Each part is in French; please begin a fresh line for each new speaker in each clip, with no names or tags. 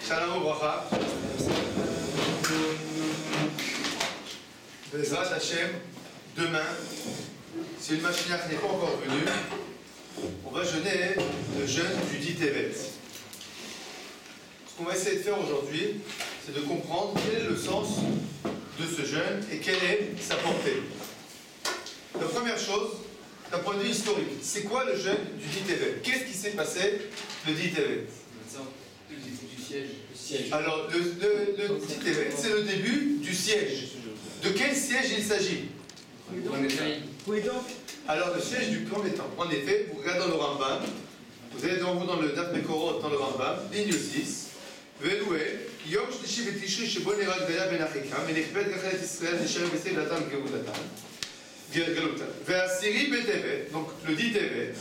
Shalom Bracha. Bezrat Hashem, demain, si le Mashiach n'est pas encore venu, on va jeûner le jeûne du dit Tevet. Ce qu'on va essayer de faire aujourd'hui, c'est de comprendre quel est le sens de ce jeûne et quelle est sa portée. La première chose, d'un point de vue historique, c'est quoi le jeûne du dit Tevet? Qu'est-ce qui s'est passé le dit Tevet?
Le siège.
Alors, le dit Tevet, c'est le début du siège. De quel siège il s'agit? Alors, le siège du premier temps. En effet, vous regardez dans le Rambam, vous allez devant vous dans le Daf Mekorot, dans le Rambam, ligne 6. Veloué, Yom Shlishi Betishri Shebo Nera Gdaya Ben Achikam, Menechbet Gachelet Israël, Nishav Besei Latam Gelutam. Ve'asiri Betevet, donc le dit Tevet,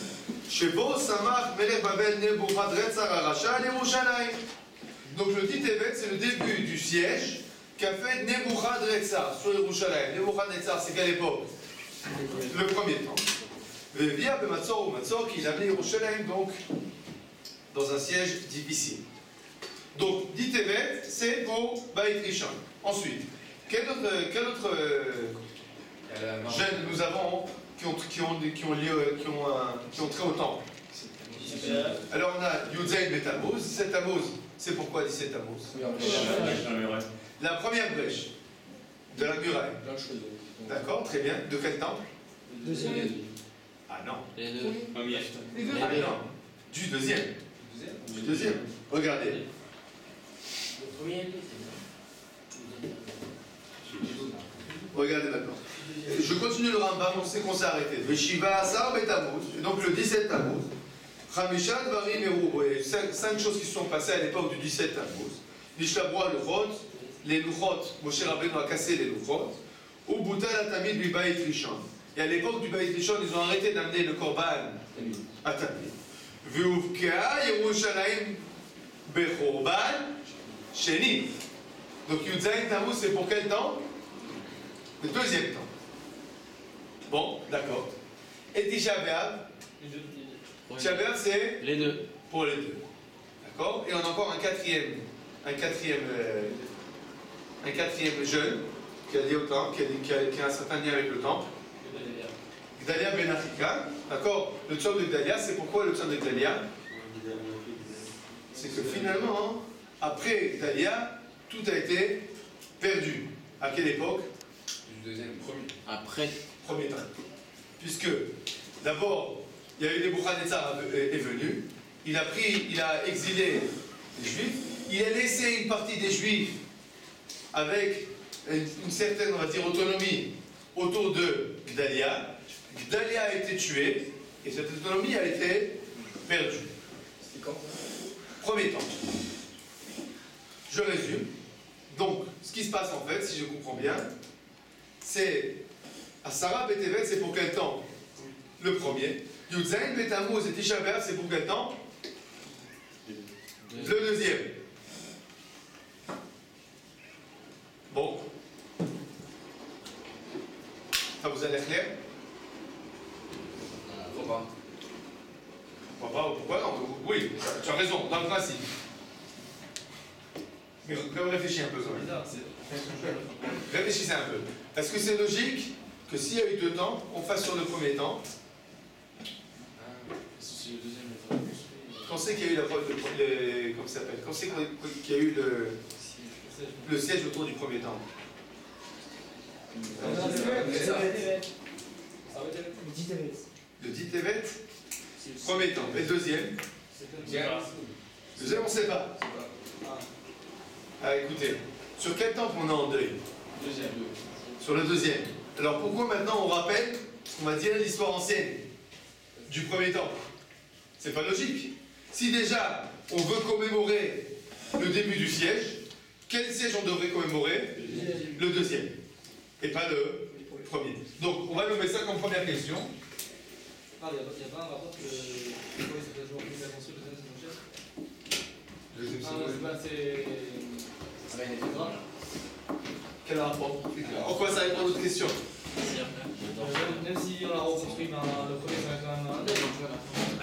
Shebo Samach Melech Babel Nebuchadrezzar Arasha Yerushalayim. Donc le dit Tevet, c'est le début du siège qu'a fait Nebuchadrezzar sur Yerushalayim. Nebuchadrezzar, c'est quelle époque? Le premier temps. Via Bematzor ou Matzor, qui l'a amené Yerushalayim, donc dans un siège difficile. Donc, dit Tevet, c'est pour Beit Rishon. Ensuite, quel autre jeune nous avons qui ont trait au temple? Alors, on a Yudzaïn Bet Tammuz. 17 Tammuz, c'est pourquoi 17 Tammuz? La première brèche de la muraille. D'accord, très bien. De quel temple?
Deuxième.
Ah non.
Les deux.
Ah non. Du deuxième. Du deuxième. Regardez. Regardez maintenant. Je continue le Rambam, on sait qu'on s'est arrêté. Veshiva Asar Betamuz, donc le 17 Tammuz. Chamisha Dvarim Eru, il y a 5 choses qui se sont passées à l'époque du 17 Tammuz. Nishlabroa Luchot, les Luchot, Moshe Rabbeinu a cassé les Luchot. Ou Boutal Atamid du Beit Rishon. Et à l'époque du Beit Rishon, ils ont arrêté d'amener le Korban à Tamid. Veuvka Yerushalayim Bechorban Sheni. Donc Yudzaïn Tammuz, c'est pour quel temps? Le deuxième temps. Bon, d'accord. Et Tisha B'Av? Tisha B'Av, c'est
les deux.
Pour les deux. D'accord. Et on a encore un quatrième jeune qui a lié au temple, qui a un certain lien avec le temple. Gdalia Ben Achika. D'accord. Le tzom de Gdalia, c'est pourquoi le tzom de Gdalia? C'est que finalement, après Gdalia, tout a été perdu. À quelle époque?
Du deuxième, premier.
Après.
Premier temps. Puisque, d'abord, il y a eu Nebuchadnezzar est venu, il a exilé les Juifs, il a laissé une partie des Juifs avec une certaine, on va dire, autonomie autour de Gdalia. Gdalia a été tué, et cette autonomie a été perdue.
C'était quand?
Premier temps. Je résume. Donc, ce qui se passe en fait, si je comprends bien, c'est Asara Betevet, c'est pour quel temps? Le premier. Yudzaïn Bet Tammuz et Tisha B'Av, c'est pour quel temps? Le deuxième. Bon. Ça vous a l'air clair?
Pourquoi?
Pourquoi non? Oui, tu as raison, dans le principe. Mais réfléchis un peu, ça. Réfléchissez un peu. Est-ce que c'est logique que s'il y a eu deux temps, on fasse sur le premier temps? Quand c'est qu'il y a eu comment ça s'appelle? Quand c'est qu'il y a eu le siège autour du premier temps? Le dit Tevet? Premier temps. Et le deuxième? Deuxième, on ne sait pas. Ah, écoutez, sur quel temps on est en deuil?
Deuxième.
Sur le deuxième. Alors pourquoi maintenant on rappelle, on va dire, l'histoire ancienne du premier temps? C'est pas logique. Si déjà on veut commémorer le début du siège, quel siège on devrait commémorer? Le deuxième. Et pas le premier. Donc on va nommer ça comme première question.
Il n'y a pas un rapport que c'est toujours plus avancé, le deuxième c'est
Quel rapport? En quoi ça répond à votre question?
même si on l'a reconstruit, le premier ça va quand même un deuil.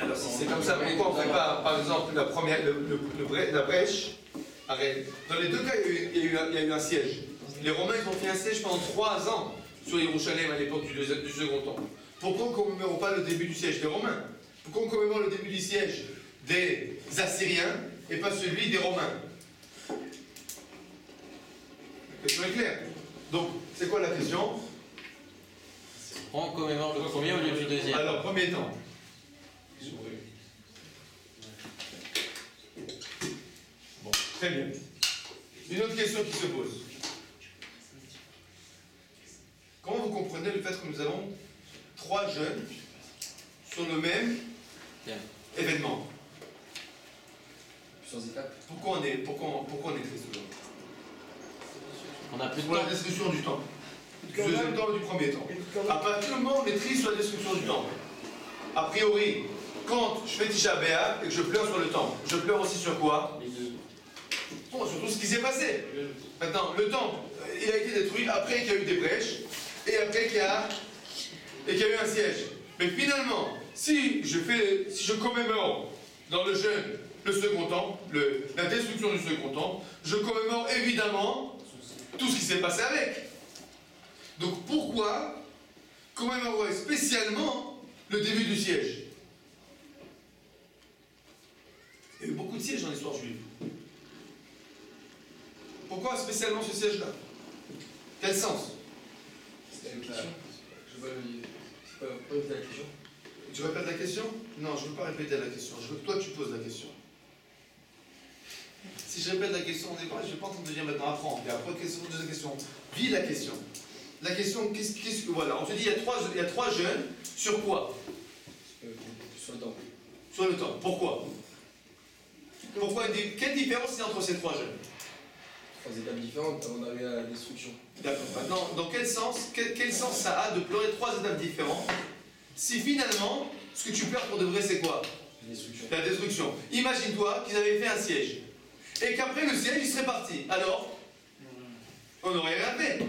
Alors si c'est comme ça, pourquoi on ne fait pas, par exemple, la brèche Arrête. Dans les deux cas, il y a eu un siège. Les Romains, ils ont fait un siège pendant 3 ans sur Jérusalem à l'époque du Second Temple. Pourquoi on ne commémore pas le début du siège des Romains? Pourquoi on commémore le début du siège des Assyriens et pas celui des Romains? La question est claire. Donc, c'est quoi la question?
On commémore le premier au lieu du deuxième.
Alors, premier temps. Bon, très bien. Une autre question qui se pose. Comment vous comprenez le fait que nous avons 3 jeunes sur le même événement?
Plusieurs étapes.
Pourquoi on est triste aujourd'hui?
On a plus de
Pour la
temps.
destruction du temple. Du deuxième temps et du premier temps. À partir du moment où on est triste sur la destruction du temple, a priori, quand je fais Tisha B'Av et que je pleure sur le temple, je pleure aussi sur quoi? Bon, sur tout ce qui s'est passé. Maintenant, le temple, il a été détruit après qu'il y a eu des brèches et après qu'il y a eu un siège. Mais finalement, si je commémore dans le jeûne le second temple, la destruction du second temple, je commémore évidemment tout ce qui s'est passé avec. Donc pourquoi commémorer spécialement le début du siège? Il y a eu beaucoup de sièges dans l'histoire juive. Pourquoi spécialement ce siège-là? Quel sens?
C'était une question. Je vois c'est pas répéter la question.
Tu répètes la question? Non, je ne veux pas répéter la question. Je veux que toi tu poses la question. Si je répète la question au départ, je ne vais pas en train de dire maintenant apprends. Et après, deuxième question. Vis la question. La question, voilà, on te dit il y a trois jeunes sur quoi?
Sur le temps.
Sur le temps. Pourquoi? Quelle différence il y a entre ces 3 jeunes?
3 étapes différentes avant d'arriver à la destruction.
D'accord. Maintenant, dans quel sens ça a de pleurer 3 étapes différentes si finalement, ce que tu pleures pour de vrai, c'est quoi?
La destruction.
La destruction. Imagine-toi qu'ils avaient fait un siège et qu'après le siège, ils seraient partis. Alors, on n'aurait rien fait.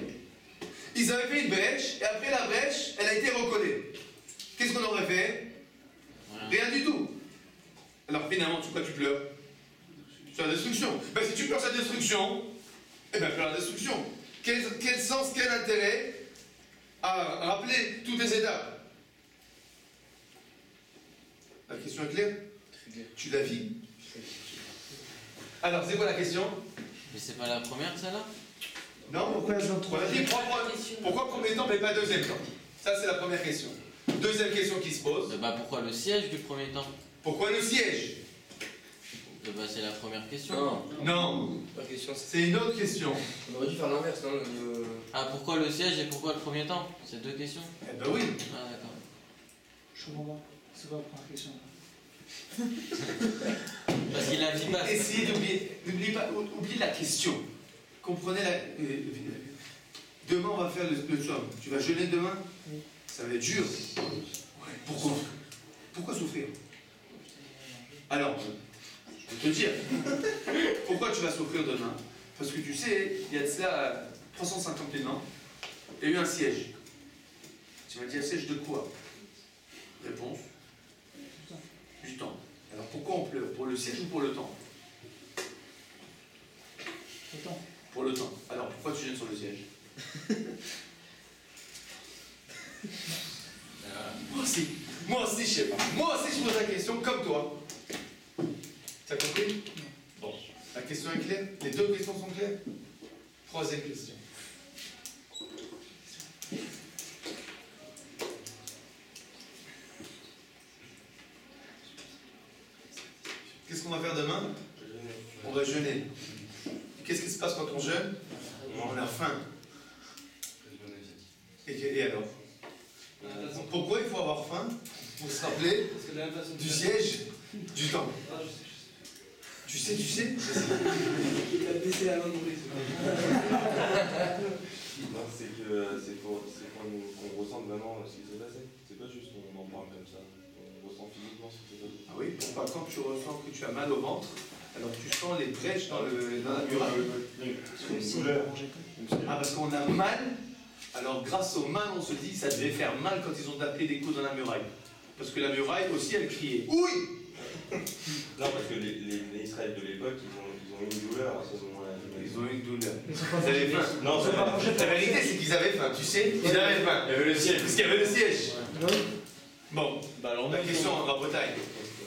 Ils avaient fait une brèche et après la brèche, elle a été recollée. Qu'est-ce qu'on aurait fait? Rien du tout. Alors finalement, pourquoi tu pleures? Sur la destruction. Ben, si tu pleures sur la destruction, eh bien pleure la destruction. Quel sens, quel intérêt à rappeler toutes les étapes? La question est claire?
Très clair.
Tu la vis? Alors, c'est quoi la question?
Mais c'est pas la première, celle-là?
Non, pourquoi pourquoi premier temps mais pas deuxième temps? Ça, c'est la première question. Deuxième question qui se pose.
Bah pourquoi le siège du premier temps?
Pourquoi le siège?
Bah c'est la première question.
Non,
La question,
c'est une autre question.
on aurait dû faire l'inverse, non
Ah, pourquoi le siège et pourquoi le premier temps? C'est 2 questions.
Eh ben oui.
Ah d'accord.
Je comprends pas. C'est quoi la première question?
Parce qu'il la vit pas.
Essayez d'oublier. Oubliez la question. Comprenez la. Demain, on va faire le tzom. Tu vas jeûner demain?
Oui.
Ça va être dur. Pourquoi? Pourquoi souffrir? Alors, je vais te dire. Pourquoi tu vas souffrir demain? Parce que tu sais, il y a de cela 350 000 ans, il y a eu un siège. Tu m'as dit un siège de quoi? Réponse. Du temps. Alors pourquoi on pleure? Pour le siège ou pour le temps?
Le temps.
Pour le temps. Alors pourquoi tu jeûnes sur le siège? Moi aussi, je sais pas. Moi aussi, je pose la question comme toi. T'as compris? Bon. La question est claire? Les 2 questions sont claires? 3e question. Qu'est-ce qu'on va faire demain? On va jeûner. Qu'est-ce qui se passe quand on jeûne? On a faim. Et alors? Pourquoi il faut avoir faim? Pour se rappeler du siège du temps. Tu sais?
Il a baissé la main de Maurice.
Non, c'est pour qu'on ressente vraiment ce qui s'est passé. C'est pas juste on en parle comme ça. On ressent physiquement ce qui s'est passé.
Ah oui, pourquoi quand tu ressens que tu as mal au ventre, alors tu sens les brèches dans la muraille. Ah, parce qu'on a mal, alors grâce au mal, on se dit ça devait faire mal quand ils ont tapé des coups dans la muraille. Parce que la muraille aussi, elle criait. Oui!
Non, parce que les Israéliens de l'époque, ils ont eu une douleur à ce moment-là.
Ils ont eu une douleur.
Non.
Ils avaient faim.
Non, c'est pas.
La vérité, c'est qu'ils avaient faim, tu sais. Ils avaient faim.
Il y avait le siège.
Parce qu'il y avait le siège. Bon,
Bah alors,
la question en Grande-Bretagne.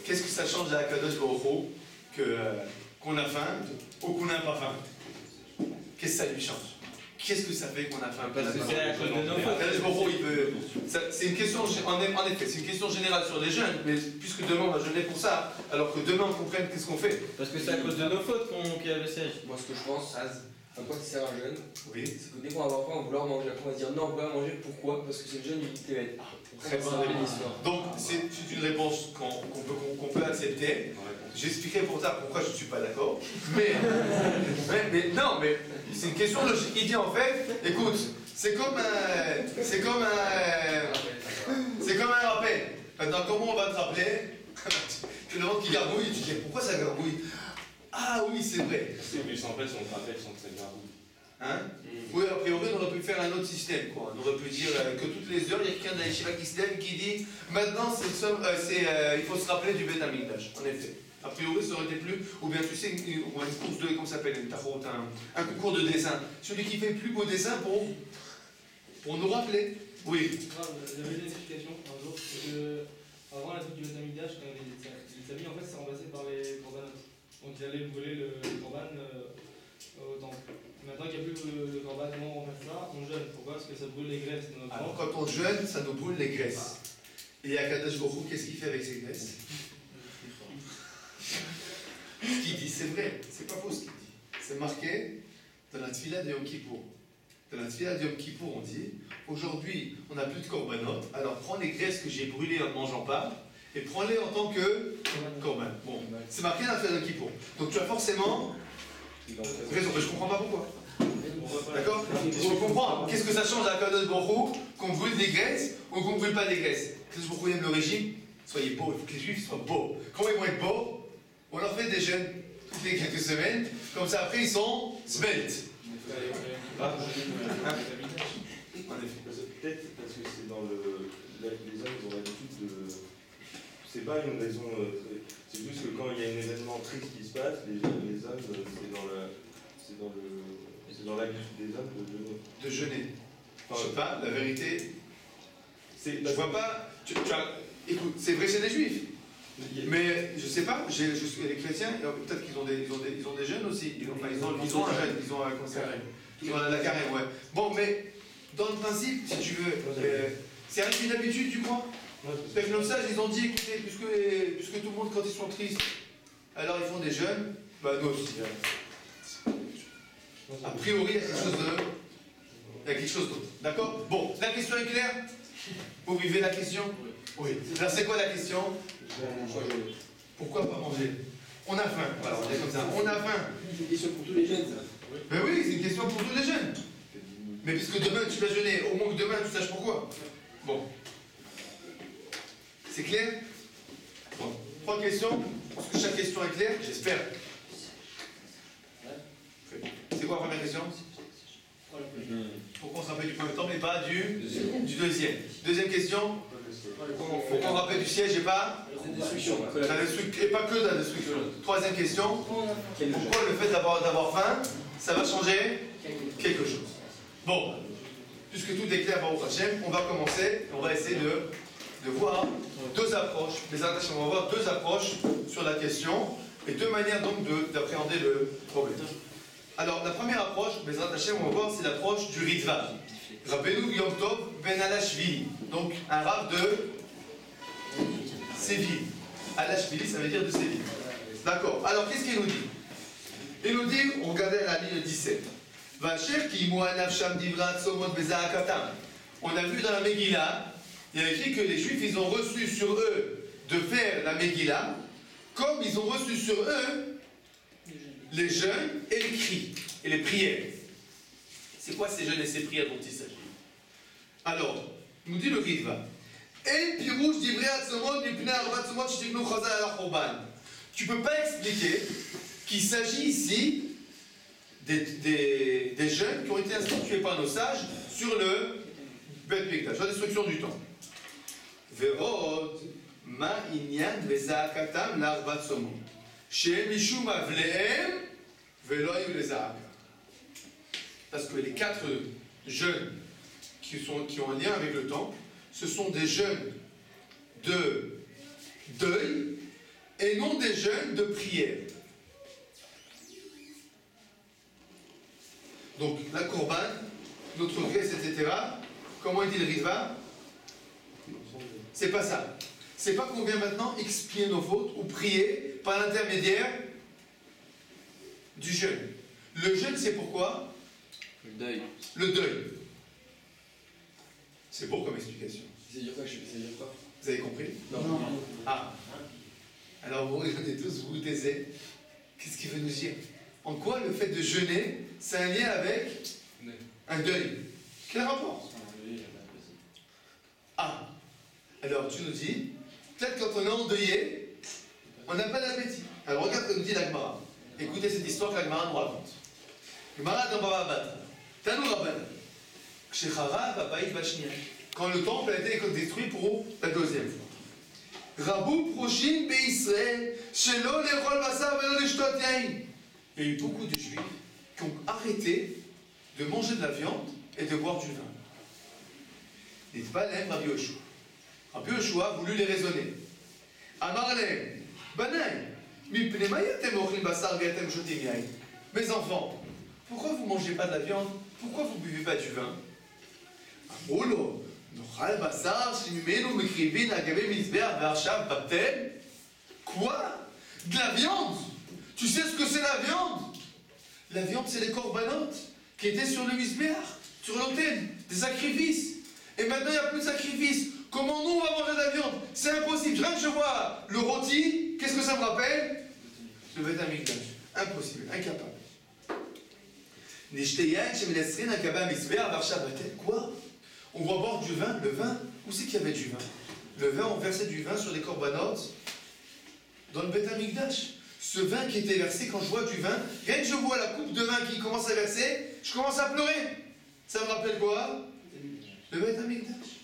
Qu'est-ce que ça change à Akadosh Baruch Hu qu'on a faim ou qu'on n'a pas faim? Qu'est-ce que ça lui change? Qu'est-ce que ça fait qu'on a faim?
Parce que c'est à cause de nos fautes.
Akadosh Baruch Hu, il peut. C'est une question, en effet, c'est une question générale sur les jeunes, mais puisque demain on va jeûner pour ça, alors que demain on comprenne qu'est-ce qu'on fait.
Parce que c'est à cause de nos fautes qu'il y a le siège.
Moi, ce que je pense, à quoi ça sert un jeûne,
Oui.
c'est que dès qu'on va avoir faim, on va vouloir manger. Après, on va se dire non, on va manger. Pourquoi? Parce que c'est le jeûne du TVN.
Très bonne réponse. Donc c'est une réponse qu'on peut accepter. J'expliquerai pour ça pourquoi je ne suis pas d'accord. Mais non, mais c'est une question logique. Il dit en fait, écoute, c'est comme un rappel. Maintenant, comment on va te rappeler? Tu demandes qui gargouille, tu dis pourquoi ça gargouille? Ah oui, c'est vrai.
Mais sans fait, si on te rappelle, sans que ça garde.
Hein? Oui, a priori, on aurait pu faire un autre système, quoi. On aurait pu dire que toutes les heures, il y a quelqu'un dans les Shiva qui se lève qui dit maintenant, il faut se rappeler du Beth Amikdash. En effet. A priori, ça aurait été plus, ou bien tu sais, une course de, comment ça s'appelle, un concours de dessin. Celui qui fait le plus beau dessin pour nous rappeler. Oui.
J'avais une explication un jour, c'est que avant la truc du Beth Amikdash, quand les amis, en fait, c'est remplacé par les corbanotes. Donc ils allaient brûler le corban au temple. Maintenant qu'il n'y a plus le corban, comment on remplace ça? On jeûne. Pourquoi? Parce que ça brûle les graisses de notre
Alors,
ventre.
quand on jeûne, ça nous brûle les graisses. Et Akadosh Baruch Hu, qu'est-ce qu'il fait avec ces graisses? Ce qu'il dit, c'est vrai, c'est pas faux ce qu'il dit. C'est marqué dans la Tfila de Yom Kippour. Dans la Tfila de Yom Kippour, on dit aujourd'hui, on n'a plus de korbanot, alors prends les graisses que j'ai brûlées en ne mangeant pas et prends-les en tant que korban. Bon, c'est marqué dans la Tfila de Yom Kippour. Donc tu as forcément raison, mais je comprends pas pourquoi. D'accord? Je comprends. Qu'est-ce que ça change à Akadosh Baruch Hu qu'on brûle des graisses ou qu'on ne brûle pas des graisses? Akadosh Baruch Hu aime le régime. Soyez beaux, il faut que les juifs soient beaux. Comment ils vont être beaux? On leur fait des jeûnes toutes les quelques semaines, comme ça après ils sont sveltes.
Peut-être parce que c'est dans le. Les hommes, ils ont l'habitude de. C'est pas une raison. C'est juste que quand il y a un événement triste qui se passe, les hommes, c'est dans l'habitude des hommes de jeûner.
De jeûner.
Enfin,
Je sais pas, la vérité.
c'est.
Je vois pas. Écoute, c'est vrai, c'est des juifs. Mais je sais pas, je suis les chrétiens, peut-être qu'ils ont des jeunes aussi. Ils ont un jeune, ils ont un carême. Ils ont la carême, ouais. Bon, mais dans le principe, si tu veux, c'est une habitude, tu crois? Les sages, ils ont dit, écoutez, puisque tout le monde, quand ils sont tristes, alors ils font des jeûnes, bah nous aussi. A priori, il y a quelque chose d'autre. D'accord? Bon, la question est claire? Vous vivez la question? Oui. Alors c'est quoi la question? Pourquoi pas manger? On a faim. Voilà, on est comme ça. On a faim.
C'est une question pour tous les jeunes, ça.
Ben oui, c'est une question pour tous les jeunes. Mais puisque demain tu vas jeûner, au moins que demain tu saches pourquoi. Bon. C'est clair? Bon. 3 questions. Est-ce que chaque question est claire? J'espère. C'est quoi la première question? Pourquoi on se rappelle du premier temps mais pas du deuxième? Deuxième question? Pourquoi on rappelle du siège et pas et pas que de la destruction? Troisième question, pourquoi le fait d'avoir faim, ça va changer quelque chose? Bon, puisque tout est clair par Hashem, on va commencer, on va essayer de voir deux approches. Les attachés, on va voir deux approches sur la question et deux manières donc d'appréhender le problème. Alors la première approche, les attachés, on va voir, c'est l'approche du Ritva. Rabbeinu Yom Tov Ben Alashvili, donc un rave de Séville. Alashvili, ça veut dire de Séville. D'accord. Alors qu'est-ce qu'il nous dit? Il nous dit, on regardait la ligne 17. Vacher ki moanav sham divrat somot bezaakatam. On a vu dans la Megillah, il y a écrit que les Juifs, ils ont reçu sur eux de faire la Megillah, comme ils ont reçu sur eux les jeûnes et les cris et les prières. C'est quoi ces jeûnes et ces prières dont il s'agit? Alors, nous dit le Ritva. Tu ne peux pas expliquer qu'il s'agit ici des jeûnes qui ont été institués par nos sages sur le Beth Mikdash, la destruction du temple. Verod, Ma inyan vezakatam l'arbat somon. Chez Mishum avlehem velo ayu lezaka. Parce que les 4 jeunes qui ont un lien avec le temple, ce sont des jeunes de deuil et non des jeunes de prière. Donc la Corban, notre graisse, etc. Comment est-il Riva? C'est pas ça. C'est pas qu'on vient maintenant expier nos fautes ou prier par l'intermédiaire du jeûne. Le jeûne, c'est pourquoi?
Le deuil.
Le deuil. C'est beau comme explication.
C'est dire quoi? C'est dire quoi?
Vous avez compris?
Non.
Ah. Alors vous regardez tous, vous vous taisez. Qu'est-ce qu'il veut nous dire? En quoi le fait de jeûner, c'est un lien avec un deuil? Quel rapport? Ah. Alors tu nous dis, peut-être quand on est endeuillé, on n'a pas d'appétit. Alors regarde ce que nous dit l'Agmara. Écoutez cette histoire que l'Agmara nous raconte. L'Agmara dans Baba Bat. Tanou Rabban. Kshechara Babaï Bashnia. Quand le temple a été détruit pour la deuxième fois. Rabou Prochim Beisraël, Shelo Lechol Basar Velo Lishtot Yain. Il y a eu beaucoup de juifs qui ont arrêté de manger de la viande et de boire du vin. N'est pas l'aime Rabbi Yoshua. Rabbi Yoshua a voulu les raisonner. Amar Lehem, Banaï, Mipnei Mayatem Ochlim Basar Veyatem Shotim Yain. Mes enfants, pourquoi vous ne mangez pas de la viande? Pourquoi vous ne buvez pas du vin? Amrolo, Nochal Basar Shimimenu Mekrivin Agabe Mizbeach Ve'arshav Batel. Quoi? De la viande? Tu sais ce que c'est la viande? La viande, c'est les corbanotes qui étaient sur le misbéach, sur l'autel, des sacrifices. Et maintenant, il n'y a plus de sacrifices. Comment nous, on va manger de la viande? C'est impossible. Rien que je vois le rôti, qu'est-ce que ça me rappelle? Le Beth Amikdash. Impossible, incapable. Quoi? On va boire du vin. Le vin, où c'est qu'il y avait du vin? Le vin, on versait du vin sur les corbanotes dans le Beth Amikdash. Ce vin qui était versé, quand je vois du vin, rien que je vois la coupe de vin qui commence à verser, je commence à pleurer. Ça me rappelle quoi? Le Beth Amikdash.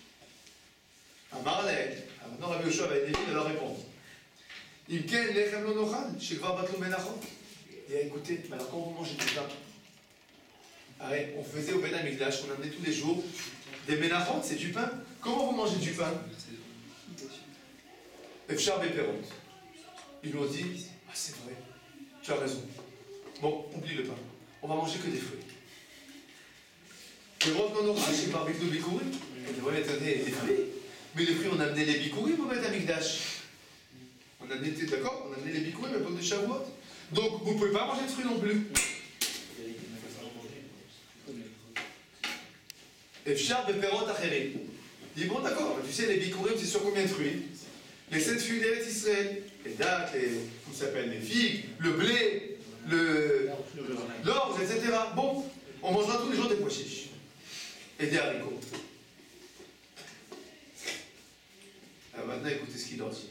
Amarle. Maintenant, Rabbi Yoshua va aider à leur répondre. Imken lechem lo nochal, shekvar batlu menachot. Et écoutez, mais alors quand vous mangez du pain, allez, on faisait au Beth Amikdash, on amenait tous les jours des menachot, c'est du pain. Comment vous mangez du pain? Efshar beperot. Ils lui ont dit, ah c'est vrai, tu as raison. Bon, oublie le pain. On va manger que des fruits. Et Rof non aura, c'est par Biknou Bikourim. On devrait mettre des fruits. Mais les fruits, on a amené les Bikourim au Beth Amikdash. On a amené, d'accord? On a amené les Bikourim à l'époque de Shavuot. Donc, vous ne pouvez pas manger de fruits non plus. Efshar beperot acherim. Il dit, bon d'accord, tu sais, les Bikourim, c'est sur combien de fruits? Les 7 fruits d'Eretz Israël. Les dattes, comment ça s'appelle, les figues, le blé, l'orge, etc. Bon, on mangera tous les jours des pois chiches et des haricots. Alors maintenant, écoutez ce qu'il leur dit.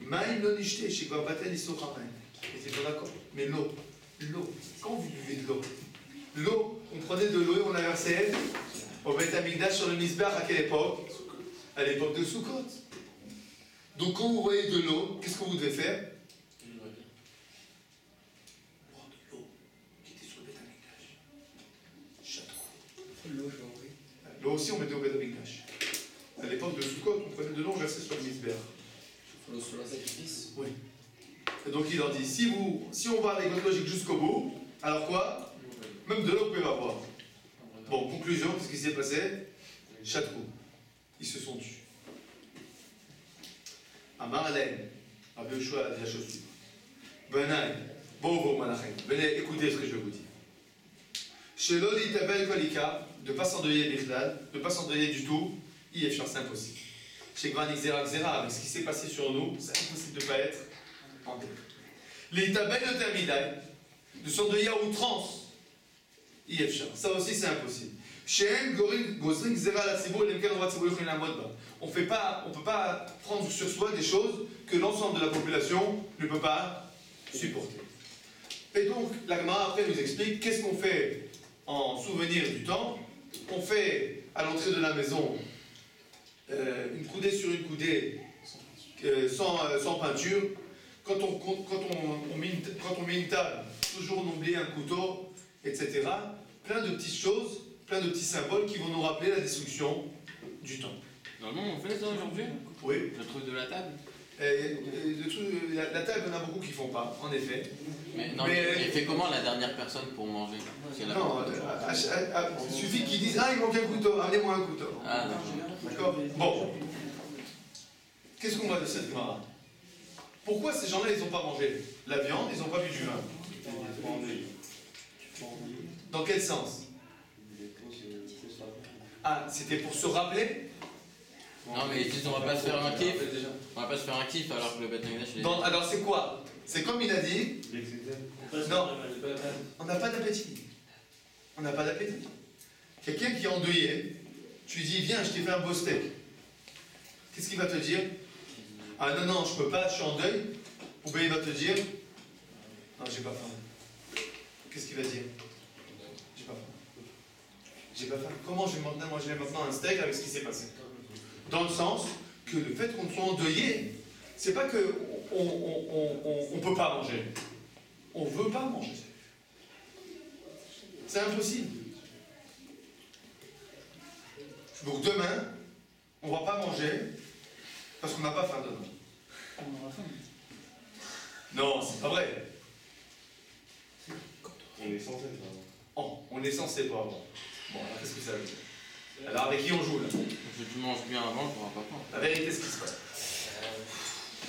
Maïm non ishte, shekvar batel isochamen. Ils étaient d'accord. Mais l'eau, quand vous buvez de l'eau, on prenait de l'eau et on la versait au Beth Amikdash sur le Mizbeach à quelle époque? À l'époque de Sukkot. Donc quand vous voyez de l'eau, qu'est-ce que vous devez faire? Boire de l'eau qui était sur le Beth Amikdash. Château.
L'eau, je vais envoyer.
L'eau aussi, on mettait au Beth Amikdash. À l'époque de Sukkot, on prenait de l'eau, on versait sur le Mizbeach.
L'eau sur le sacrifice.
Oui. Et donc il leur dit, si on va avec notre logique jusqu'au bout, alors quoi? Même de l'eau, vous pouvez pas boire. Bon, conclusion, qu'est-ce qui s'est passé? Château. Ils se sont tus. Amar Alem, Rabbi Yoshua a dit la chose suivante. Benaï, Bovo Malachem, venez écoutez ce que je vais vous dire. Chez Loli Tabel Kolika, de ne pas s'endeuiller Bichlal, de ne pas s'endeuiller du tout, c'est impossible. Chez Gvanik Zera Zera, avec ce qui s'est passé sur nous, c'est impossible de ne pas être en deuil. Les Tabel de Termidaï, de s'endeuiller à outrance, ça aussi c'est impossible. On ne peut pas prendre sur soi des choses que l'ensemble de la population ne peut pas supporter. Et donc, la Gemara après nous explique qu'est-ce qu'on fait en souvenir du temple. On fait à l'entrée de la maison une coudée sur une coudée sans peinture. Quand on met une table, toujours n'oublier un couteau, etc. Plein de petites choses, plein de petits symboles qui vont nous rappeler la destruction du temps.
Normalement, on fait ça aujourd'hui.
Oui.
Le truc de la table.
La table, il y en a beaucoup qui ne font pas, en effet.
Mais non,
Mais-
il fait comment la dernière personne pour manger? C'est la-
Non, il suffit qu'ils disent: ah, il manque un couteau, amenez-moi un couteau.
Ah, d'accord.
D'accord? Bon. Qu'est-ce qu'on va de cette Gemara? Pourquoi ces gens-là, ils n'ont pas mangé la viande, ils n'ont pas bu du vin? Dans quel sens? Ah, c'était pour se rappeler?
Non, mais on va pas se faire un kiff. On va pas se faire un kiff alors que le Beth Amikdash, il est-
Alors c'est quoi? C'est comme il a dit, non, on n'a pas d'appétit. On n'a pas d'appétit. Quelqu'un qui est endeuillé, tu lui dis: viens, je t'ai fait un beau steak. Qu'est-ce qu'il va te dire? Ah non, non, je peux pas, je suis en deuil. Ou bien il va te dire: non, j'ai pas faim. Qu'est-ce qu'il va dire? J'ai pas faim. J'ai pas faim. Comment je vais manger maintenant un steak avec ce qui s'est passé? Dans le sens que le fait qu'on soit endeuillé, c'est pas que on peut pas manger. On veut pas manger. C'est impossible. Donc demain, on va pas manger parce qu'on n'a pas faim demain.
On aura faim.
Non, c'est pas vrai.
On est censé pas.
Oh, on est censé pas avoir. Bon, alors qu'est-ce que ça veut dire? Alors avec qui on joue là?
Si tu manges bien avant, tu n'auras pas faim.
La vérité, ce qui se passe.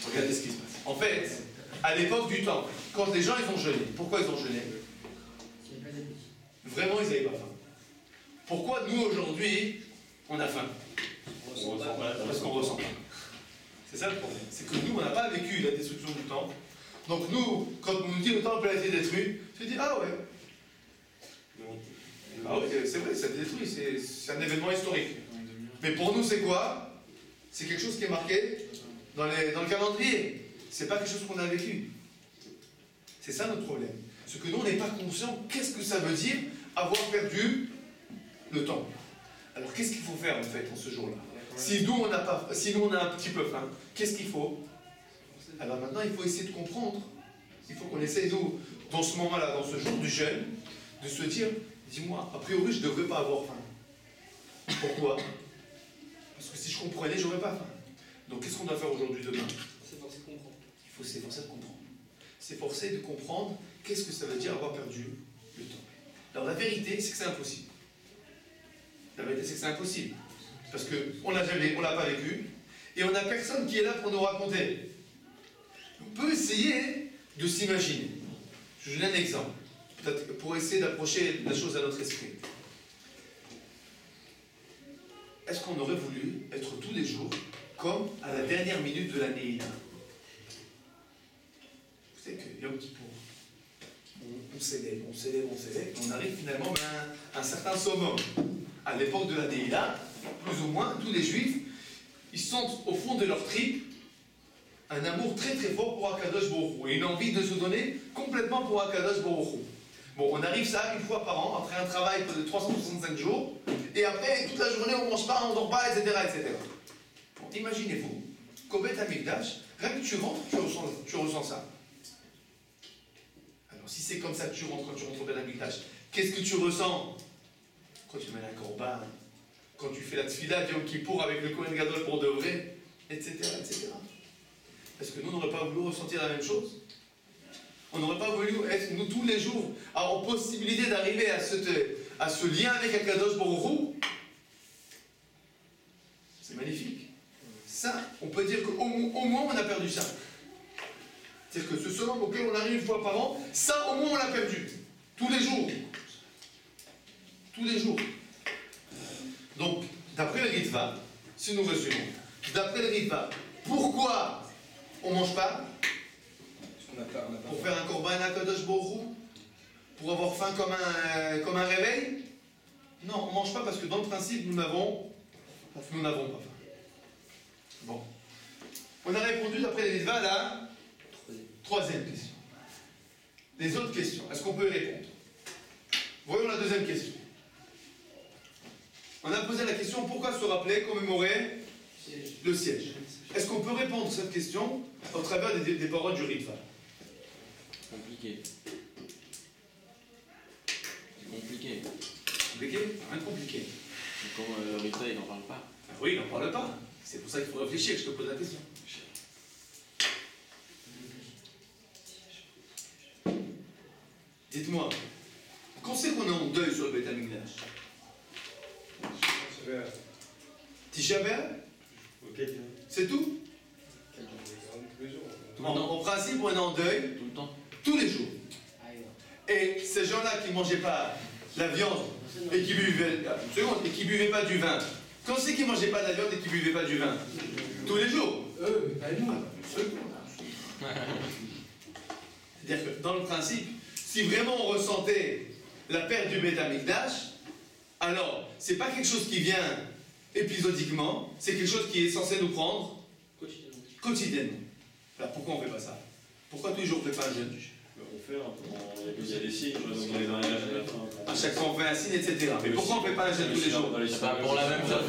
Regardez ce qui se passe. En fait, à l'époque du temps, quand les gens ils ont jeûné, pourquoi ils ont jeûné? Vraiment, ils n'avaient pas faim. Pourquoi nous aujourd'hui, on a faim? Parce qu'on ressent pas. C'est ça le problème. C'est que nous, on n'a pas vécu la destruction du temple. Donc nous, quand on nous dit le temple a été détruit, tu dis: ah ouais. Ah oui, c'est vrai, ça a été détruit, c'est un événement historique. Mais pour nous, c'est quoi? C'est quelque chose qui est marqué dans le calendrier. C'est pas quelque chose qu'on a vécu. C'est ça notre problème. C'est que nous, on n'est pas conscient qu'est-ce que ça veut dire avoir perdu le temple. Alors qu'est-ce qu'il faut faire en fait en ce jour-là? Si nous, on a un petit peu faim, qu'est-ce qu'il faut? Alors maintenant, il faut essayer de comprendre. Il faut qu'on essaye, nous, dans ce moment-là, dans ce jour du jeûne, de se dire: dis-moi, a priori, je ne devrais pas avoir faim. Pourquoi? Parce que si je comprenais, j'aurais pas faim. Donc qu'est-ce qu'on doit faire aujourd'hui, demain?
C'est forcé de comprendre.
Il faut s'efforcer de comprendre. S'efforcer de comprendre qu'est-ce que ça veut dire avoir perdu le temple. Alors la vérité, c'est que c'est impossible. La vérité, c'est que c'est impossible. Parce qu'on l'a pas vécu, et on n'a personne qui est là pour nous raconter. On peut essayer de s'imaginer. Je vous donne un exemple, peut-être pour essayer d'approcher la chose à notre esprit. Est-ce qu'on aurait voulu être tous les jours comme à la dernière minute de l'année? Vous savez que Yom Kippour, on s'élève, on arrive finalement à un certain summum. À l'époque de la Neila, plus ou moins, tous les Juifs, ils sentent au fond de leur tripes un amour très très fort pour Akadosh Baruch Hu et une envie de se donner complètement pour Akadosh Baruch Hu. Bon, on arrive ça une fois par an, après un travail de 365 jours, et après, toute la journée, on ne mange pas, on ne dort pas, etc. etc. Bon, imaginez-vous qu'au Beth Amikdash, rien que tu rentres, tu ressens ça. Alors, si c'est comme ça que tu rentres quand tu rentres au Beth Amikdash, qu'est-ce que tu ressens quand tu mets la korban, quand tu fais la tfila de Yom Kippour avec le Kohen Gadol pour de vrai, etc. etc. Est-ce que nous, on n'aurait pas voulu ressentir la même chose? On n'aurait pas voulu être, nous, tous les jours, en possibilité d'arriver à ce lien avec Akadosh Baruch Hu? C'est magnifique. Ça, on peut dire qu'au moins, on a perdu ça. C'est-à-dire que ce summum auquel on arrive une fois par an, ça, au moins, on l'a perdu. Tous les jours. Tous les jours. Donc, d'après le Ritva, si nous résumons, d'après le Ritva, pourquoi on ne mange pas? Pour faire un korban à Kadosh Baruch Hu? Pour avoir faim comme un réveil? Non, on ne mange pas parce que dans le principe, nous n'avons pas faim. Bon. On a répondu d'après les Ritva à la troisième question. Les autres questions, est-ce qu'on peut y répondre? Voyons la deuxième question. On a posé la question: pourquoi se rappeler, commémorer Le siège. Est-ce qu'on peut répondre à cette question au travers des paroles du Ritva?
Compliqué. C'est compliqué.
Compliqué? Rien de compliqué.
Comme Rita, il n'en parle pas.
Ah oui, il n'en parle pas. C'est pour ça qu'il faut réfléchir que je te pose la question. Dites-moi, quand c'est qu'on est en deuil sur le Beth Amikdash? Tisha B'Av?
Ok.
C'est tout? En principe, on est en deuil
Tout le temps.
tous les jours. Et ces gens-là qui ne mangeaient pas la viande et qui buvaient pas du vin, quand c'est qu'ils ne mangeaient pas de la viande et qui ne buvaient pas du vin? Tous les jours. C'est-à-dire que dans le principe, si vraiment on ressentait la perte du Beth Amikdash, alors c'est pas quelque chose qui vient épisodiquement, c'est quelque chose qui est censé nous prendre quotidiennement. Alors pourquoi on ne fait pas ça? Pourquoi tous les jours on ne fait pas un jeûne?
On fait il y a des signes dans les mariages à la fin.
À chaque fois on fait un signe, etc. Mais pourquoi on ne fait pas un jeûne tous les jours?
Pour la même chose.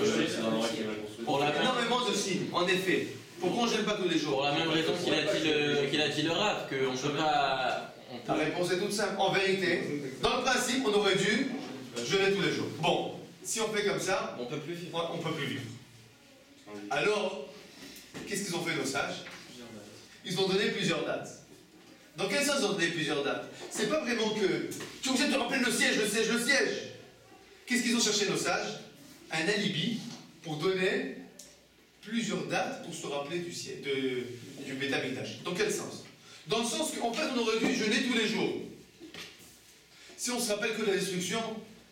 Pour la même,
Énormément de signes, en effet. Pourquoi on ne jeûne pas tous les jours?
pour la même raison qu'il a dit le Rav, qu'on ne peut pas.
La réponse est toute simple. En vérité, dans le principe, on aurait dû jeûner tous les jours. Bon, si on fait comme ça,
On peut plus vivre.
on ne peut plus vivre. Alors, qu'est-ce qu'ils ont fait nos sages? Ils ont donné plusieurs dates. Dans quel sens ils ont donné plusieurs dates? C'est pas vraiment que tu es obligé de te rappeler le siège, le siège, le siège. Qu'est-ce qu'ils ont cherché nos sages? Un alibi pour donner plusieurs dates pour se rappeler du siège, du Beth Amikdash. Dans quel sens? Dans le sens qu'en fait on aurait dû jeûner tous les jours. Si on se rappelle que la destruction,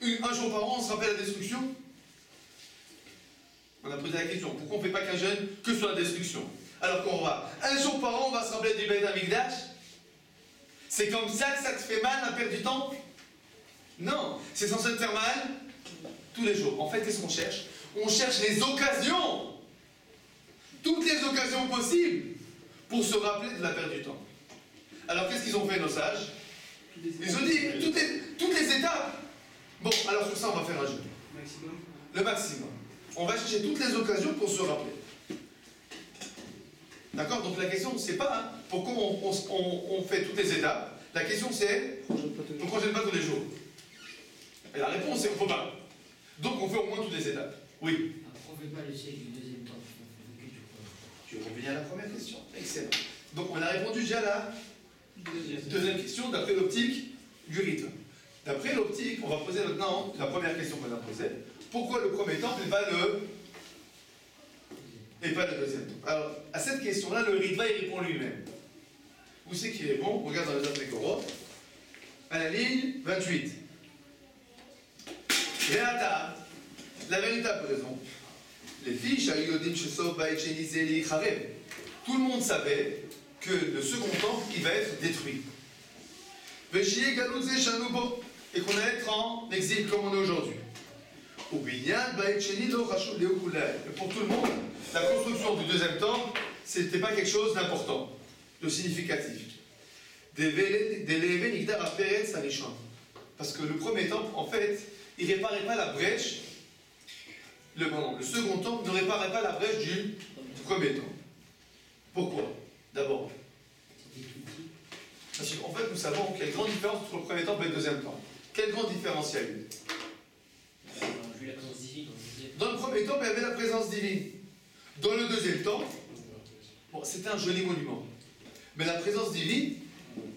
un jour par an on se rappelle la destruction. On a posé la question, pourquoi on ne fait pas qu'un jeûne que sur la destruction? Alors qu'on va, un jour par an, on va se rappeler du Beth Amikdash. C'est comme ça que ça te fait mal, la perte du temple? Non, c'est censé te faire mal tous les jours. En fait, qu'est-ce qu'on cherche? On cherche les occasions, toutes les occasions possibles, pour se rappeler de la perte du temple. Alors, qu'est-ce qu'ils ont fait, nos sages? Ils ont dit, toutes les étapes. Bon, alors sur ça, on va faire un jeûne.
Maximum.
Le maximum. On va chercher toutes les occasions pour se rappeler. D'accord? Donc la question, c'est pas hein, pourquoi on fait toutes les étapes. La question, c'est pourquoi on ne gêne pas tous les jours? Et la réponse, c'est qu'on ne peut pas. Donc on fait au moins toutes les étapes. Oui?
On ne fait pas le siècle du deuxième temps.
Tu reviens à la première question. Excellent. Donc on a répondu déjà à la deuxième question d'après l'optique du rythme. D'après l'optique, on va poser maintenant la première question qu'on a posée. Pourquoi le premier temple et pas le deuxième temple? Alors, à cette question-là, le Ritva, il répond lui-même. Où c'est qu'il répond? On regarde dans les autres Mekorot. À la ligne 28. Réata, la véritable raison. Les filles, tout le monde savait que le second temple, il va être détruit. Et qu'on allait être en exil comme on est aujourd'hui. Pour tout le monde, la construction du deuxième temple, c'était pas quelque chose d'important, de significatif. Parce que le premier temple, en fait, il ne réparait pas la brèche. Le second temple ne réparait pas la brèche du premier temple. Pourquoi? D'abord, parce qu'en fait, nous savons qu'il y a une grande différence entre le premier temple et le deuxième temple. Quelle grande différence il y a eu? Dans le premier temple, il y avait la présence divine. Dans le deuxième temple, bon, c'était un joli monument. Mais la présence divine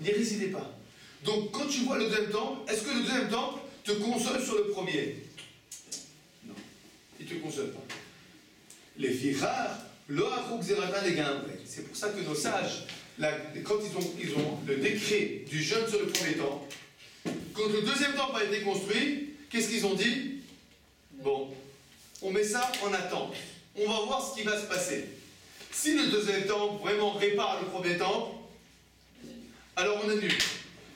n'y résidait pas. Donc, quand tu vois le deuxième temple, est-ce que le deuxième temple te console sur le premier? Non. Il ne te console pas. Les filles rares, c'est pour ça que nos sages, quand ils ont le décret du jeûne sur le premier temple, quand le deuxième temple a été construit, qu'est-ce qu'ils ont dit? Bon, on met ça en attente. On va voir ce qui va se passer. Si le deuxième temple vraiment répare le premier temple, alors on annule.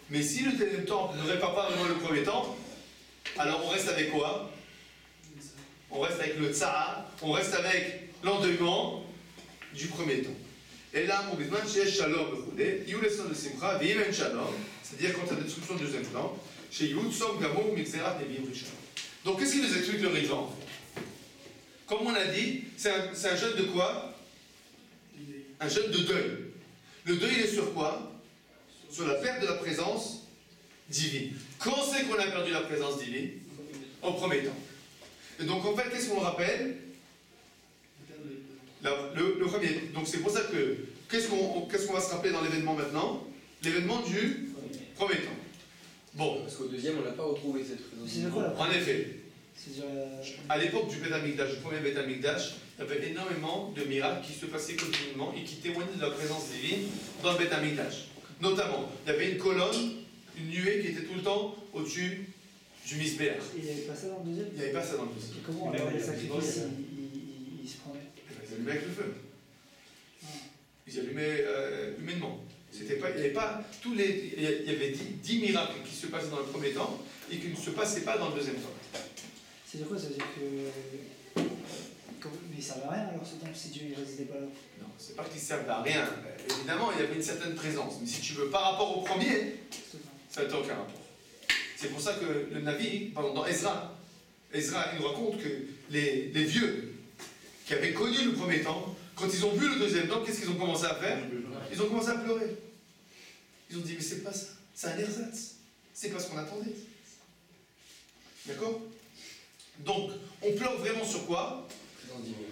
Mais si le deuxième temple ne répare pas vraiment le premier temple, alors on reste avec quoi? On reste avec le tsar, on reste avec l'endeuillement du premier temple. Et là, mon bisman, chez Shalom, de Simcha, Shalom, c'est-à-dire quand il y a la destruction du deuxième temple, chez Yud, Som, Gamo, Mixerat, Nevim, Rishon. Donc qu'est-ce qu'il nous explique le Ritva en fait? comme on a dit, c'est un jeûne de quoi? Un jeûne de deuil. Le deuil, il est sur quoi? Sur la perte de la présence divine. Quand c'est qu'on a perdu la présence divine? Au premier temps. Et donc en fait, qu'est-ce qu'on rappelle? Le premier. Donc c'est pour ça que, qu'est-ce qu'on va se rappeler dans l'événement maintenant? L'événement du premier temps. Bon.
Parce qu'au deuxième, on n'a pas retrouvé cette présence.
C'est quoi la
En effet,
C'est-à-dire.
à l'époque du Beth Amikdash, du premier Beth Amikdash, il y avait énormément de miracles qui se passaient continuellement et qui témoignaient de la présence divine dans le Beth Amikdash. Notamment, il y avait une colonne, une nuée qui était tout le temps au-dessus du Misbéach.
Et il n'y avait pas ça dans le deuxième?
Il n'y avait pas ça dans le deuxième.
Et comment alors les sacrifices ils se prenaient?
Ils allumaient avec le feu. Ils allumaient humainement. C'était pas, il n'y avait pas tous les. Il y avait 10 miracles qui se passaient dans le premier temps et qui ne se passaient pas dans le deuxième temps.
C'est quoi? Ça veut dire que. Mais ça ne servait à rien alors ce temps si Dieu ne résidait pas là.
Non, c'est pas qu'ils ne servent à rien. Évidemment, il y avait une certaine présence. Mais si tu veux, par rapport au premier, ça n'a aucun rapport. C'est pour ça que le Navi, pardon, dans Ezra, il nous raconte que les vieux qui avaient connu le premier temps, quand ils ont vu le deuxième temps, qu'est-ce qu'ils ont commencé à faire? Ils ont commencé à pleurer. Ils ont dit, mais c'est pas ça, c'est un ersatz. C'est pas ce qu'on attendait. D'accord? Donc, on pleure vraiment sur quoi?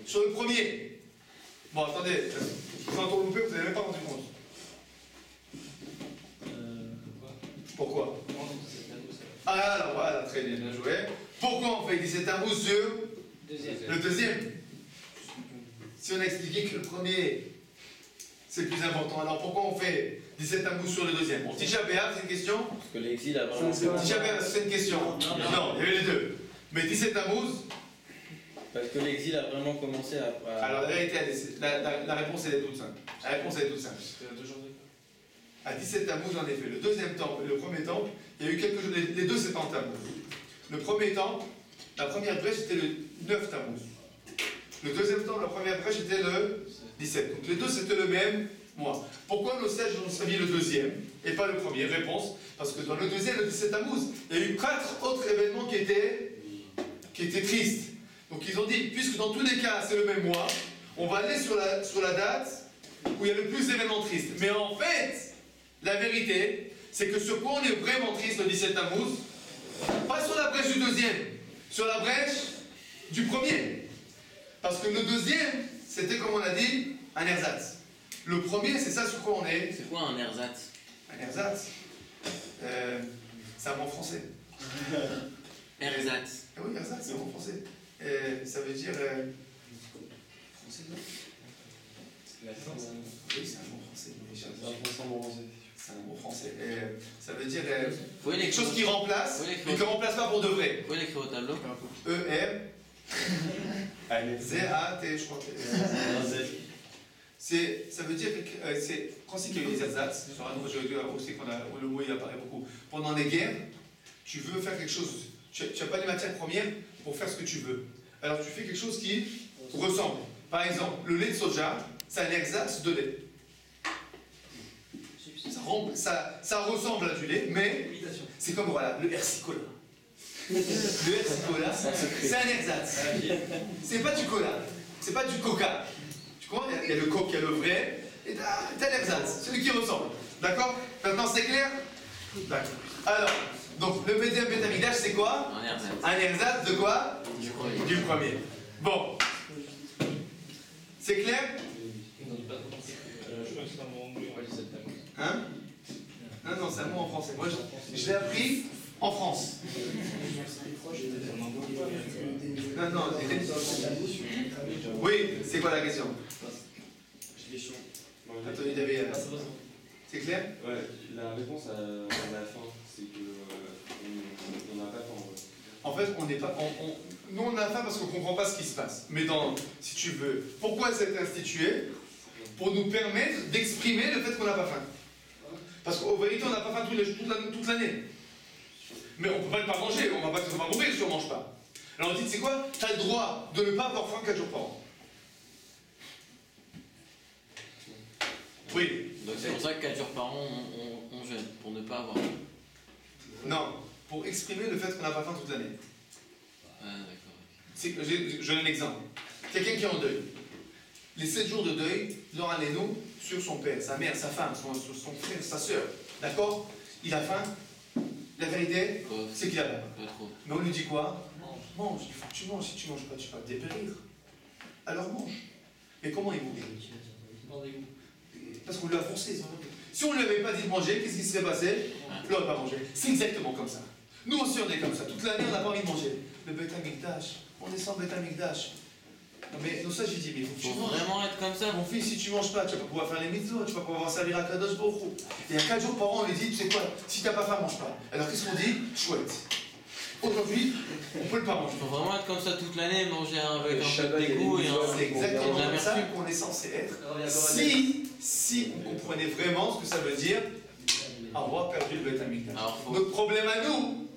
Sur le premier. Bon, attendez, je vous entends louper, vous n'avez même pas rendu compte. Pourquoi? Ah là, voilà, très bien, bien joué. Pourquoi on fait 17 Tammuz sur le deuxième? Si on a expliqué que le premier, c'est le plus important, alors pourquoi on fait 17 Tammuz sur le deuxième? Bon, Tisha B'Av, c'est une question?
Parce que l'exil a vraiment.
Tisha B'Av, c'est une question? Non, il y avait les deux. Mais 17 Tammuz?
Parce que l'exil a vraiment commencé à.
Alors la vérité, la réponse elle est toute simple. La réponse elle est toute simple. À 17 Tammuz, en effet, le deuxième temple et le premier temple, il y a eu quelque chose. Les deux c'est en Tammuz. Le premier temple, la première brèche était le 9 Tammuz. Le deuxième temple, la première brèche était le 17. Donc les deux c'était le même mois. Pourquoi nos sages ont servi le deuxième et pas le premier? Réponse, parce que dans le deuxième, le 17 Tammuz, il y a eu 4 autres événements qui étaient tristes. Donc ils ont dit, puisque dans tous les cas c'est le même mois, on va aller sur la date où il y a le plus d'événements tristes. Mais en fait, la vérité, c'est que sur quoi on est vraiment triste le 17 Tammuz, pas sur la brèche du deuxième, sur la brèche du premier. Parce que le deuxième, c'était comme on a dit, un ersatz. Le premier, c'est ça sur quoi on est.
C'est quoi un ersatz?
Un ersatz, c'est un mot français.
Ersatz.
Ah oui, ersatz, c'est un mot français. Ça veut dire. Français, non? Oui, c'est un mot français. C'est un mot français. Ça veut dire quelque chose qui remplace, mais qui ne remplace pas pour de vrai.
Vous pouvez l'écrire au tableau?
E-R. Z-A-T, je crois. Ça veut dire que c'est quand c'est qu'il y a des ersatz, sur un autre jeu aussi le mot il apparaît beaucoup. Pendant les guerres, tu veux faire quelque chose. Tu n'as pas les matières premières pour faire ce que tu veux. Alors tu fais quelque chose qui ressemble. Par exemple, le lait de soja, c'est un ersatz de lait. Ça ressemble à du lait, mais c'est comme voilà, le RC Cola. Le RC Cola, c'est un ersatz. C'est pas du cola, c'est pas du coca. Tu comprends? Il y a le coq, il y a le vrai, et t'as l'ersatz, celui qui ressemble. D'accord? Maintenant c'est clair? D'accord. Alors, donc le Beth Amikdash c'est quoi?
Un ersatz.
Un ersatz de quoi?
Du premier.
Du premier. Bon. C'est clair? Hein? Non, c'est un mot en français. Moi, je l'ai appris en France. Non. Oui, c'est quoi la question? Attends, il avait. C'est clair?
Ouais, la réponse à la fin, c'est que on n'a pas faim.
En fait, on n'est pas. Nous, on a faim parce qu'on ne comprend pas ce qui se passe. Mais si tu veux, pourquoi ça a été institué? Pour nous permettre d'exprimer le fait qu'on n'a pas faim. Parce qu'au vérité, on n'a pas faim toute l'année. Mais on ne peut pas ne pas manger, on va mourir si on ne mange pas. Alors on dit, c'est quoi? Tu as le droit de ne pas avoir faim 4 jours par an. Oui.
Donc c'est pour ça que 4 jours par an, on jeûne, pour ne pas avoir faim.
Non, pour exprimer le fait qu'on n'a pas faim toute l'année.
Ah, d'accord.
Je donne un exemple. Quelqu'un qui est en deuil. Les 7 jours de deuil, Laurent Léno, sur son père, sa mère, sa femme, son frère, sa soeur. D'accord? Il a faim. La vérité, c'est qu'il a faim.
Pas trop.
Mais on lui dit quoi? Mange, il faut que tu manges. Si tu manges pas, tu vas te dépérir. Alors mange. Mais comment il mourit? Parce qu'on lui a forcé. Si on ne lui avait pas dit de manger, qu'est-ce qui serait passé? Il n'aurait pas mangé. C'est exactement comme ça. Nous aussi, on est comme ça. Toute l'année, on n'a pas envie de manger. Le Beth Amikdash, on est sans Beth Amikdash. Non, mais non, ça, j'ai dit, mais il faut que tu
Faut
manges.
vraiment être comme ça.
Mon fils, si tu manges pas, tu vas pas pouvoir faire les mitzvot, tu vas pas pouvoir servir à Kadosh Baruch Hu. Et il y a 4 jours par an, on lui dit, tu sais quoi, si t'as pas faim, mange pas. Alors qu'est-ce qu'on dit? Chouette. Aujourd'hui, on peut le pas manger.
Faut vraiment être comme ça toute l'année, manger avec
Le
un peu
Shabbat,
de
il y a
dégoût
des
et un.
C'est exactement
de la
comme ça
vertu.
qu'on est censé être.
Alors, il y a pas mal
Si on comprenait vraiment ce que ça veut dire, avoir perdu le Beth Amikdash.
Alors, faut-
Notre problème à nous,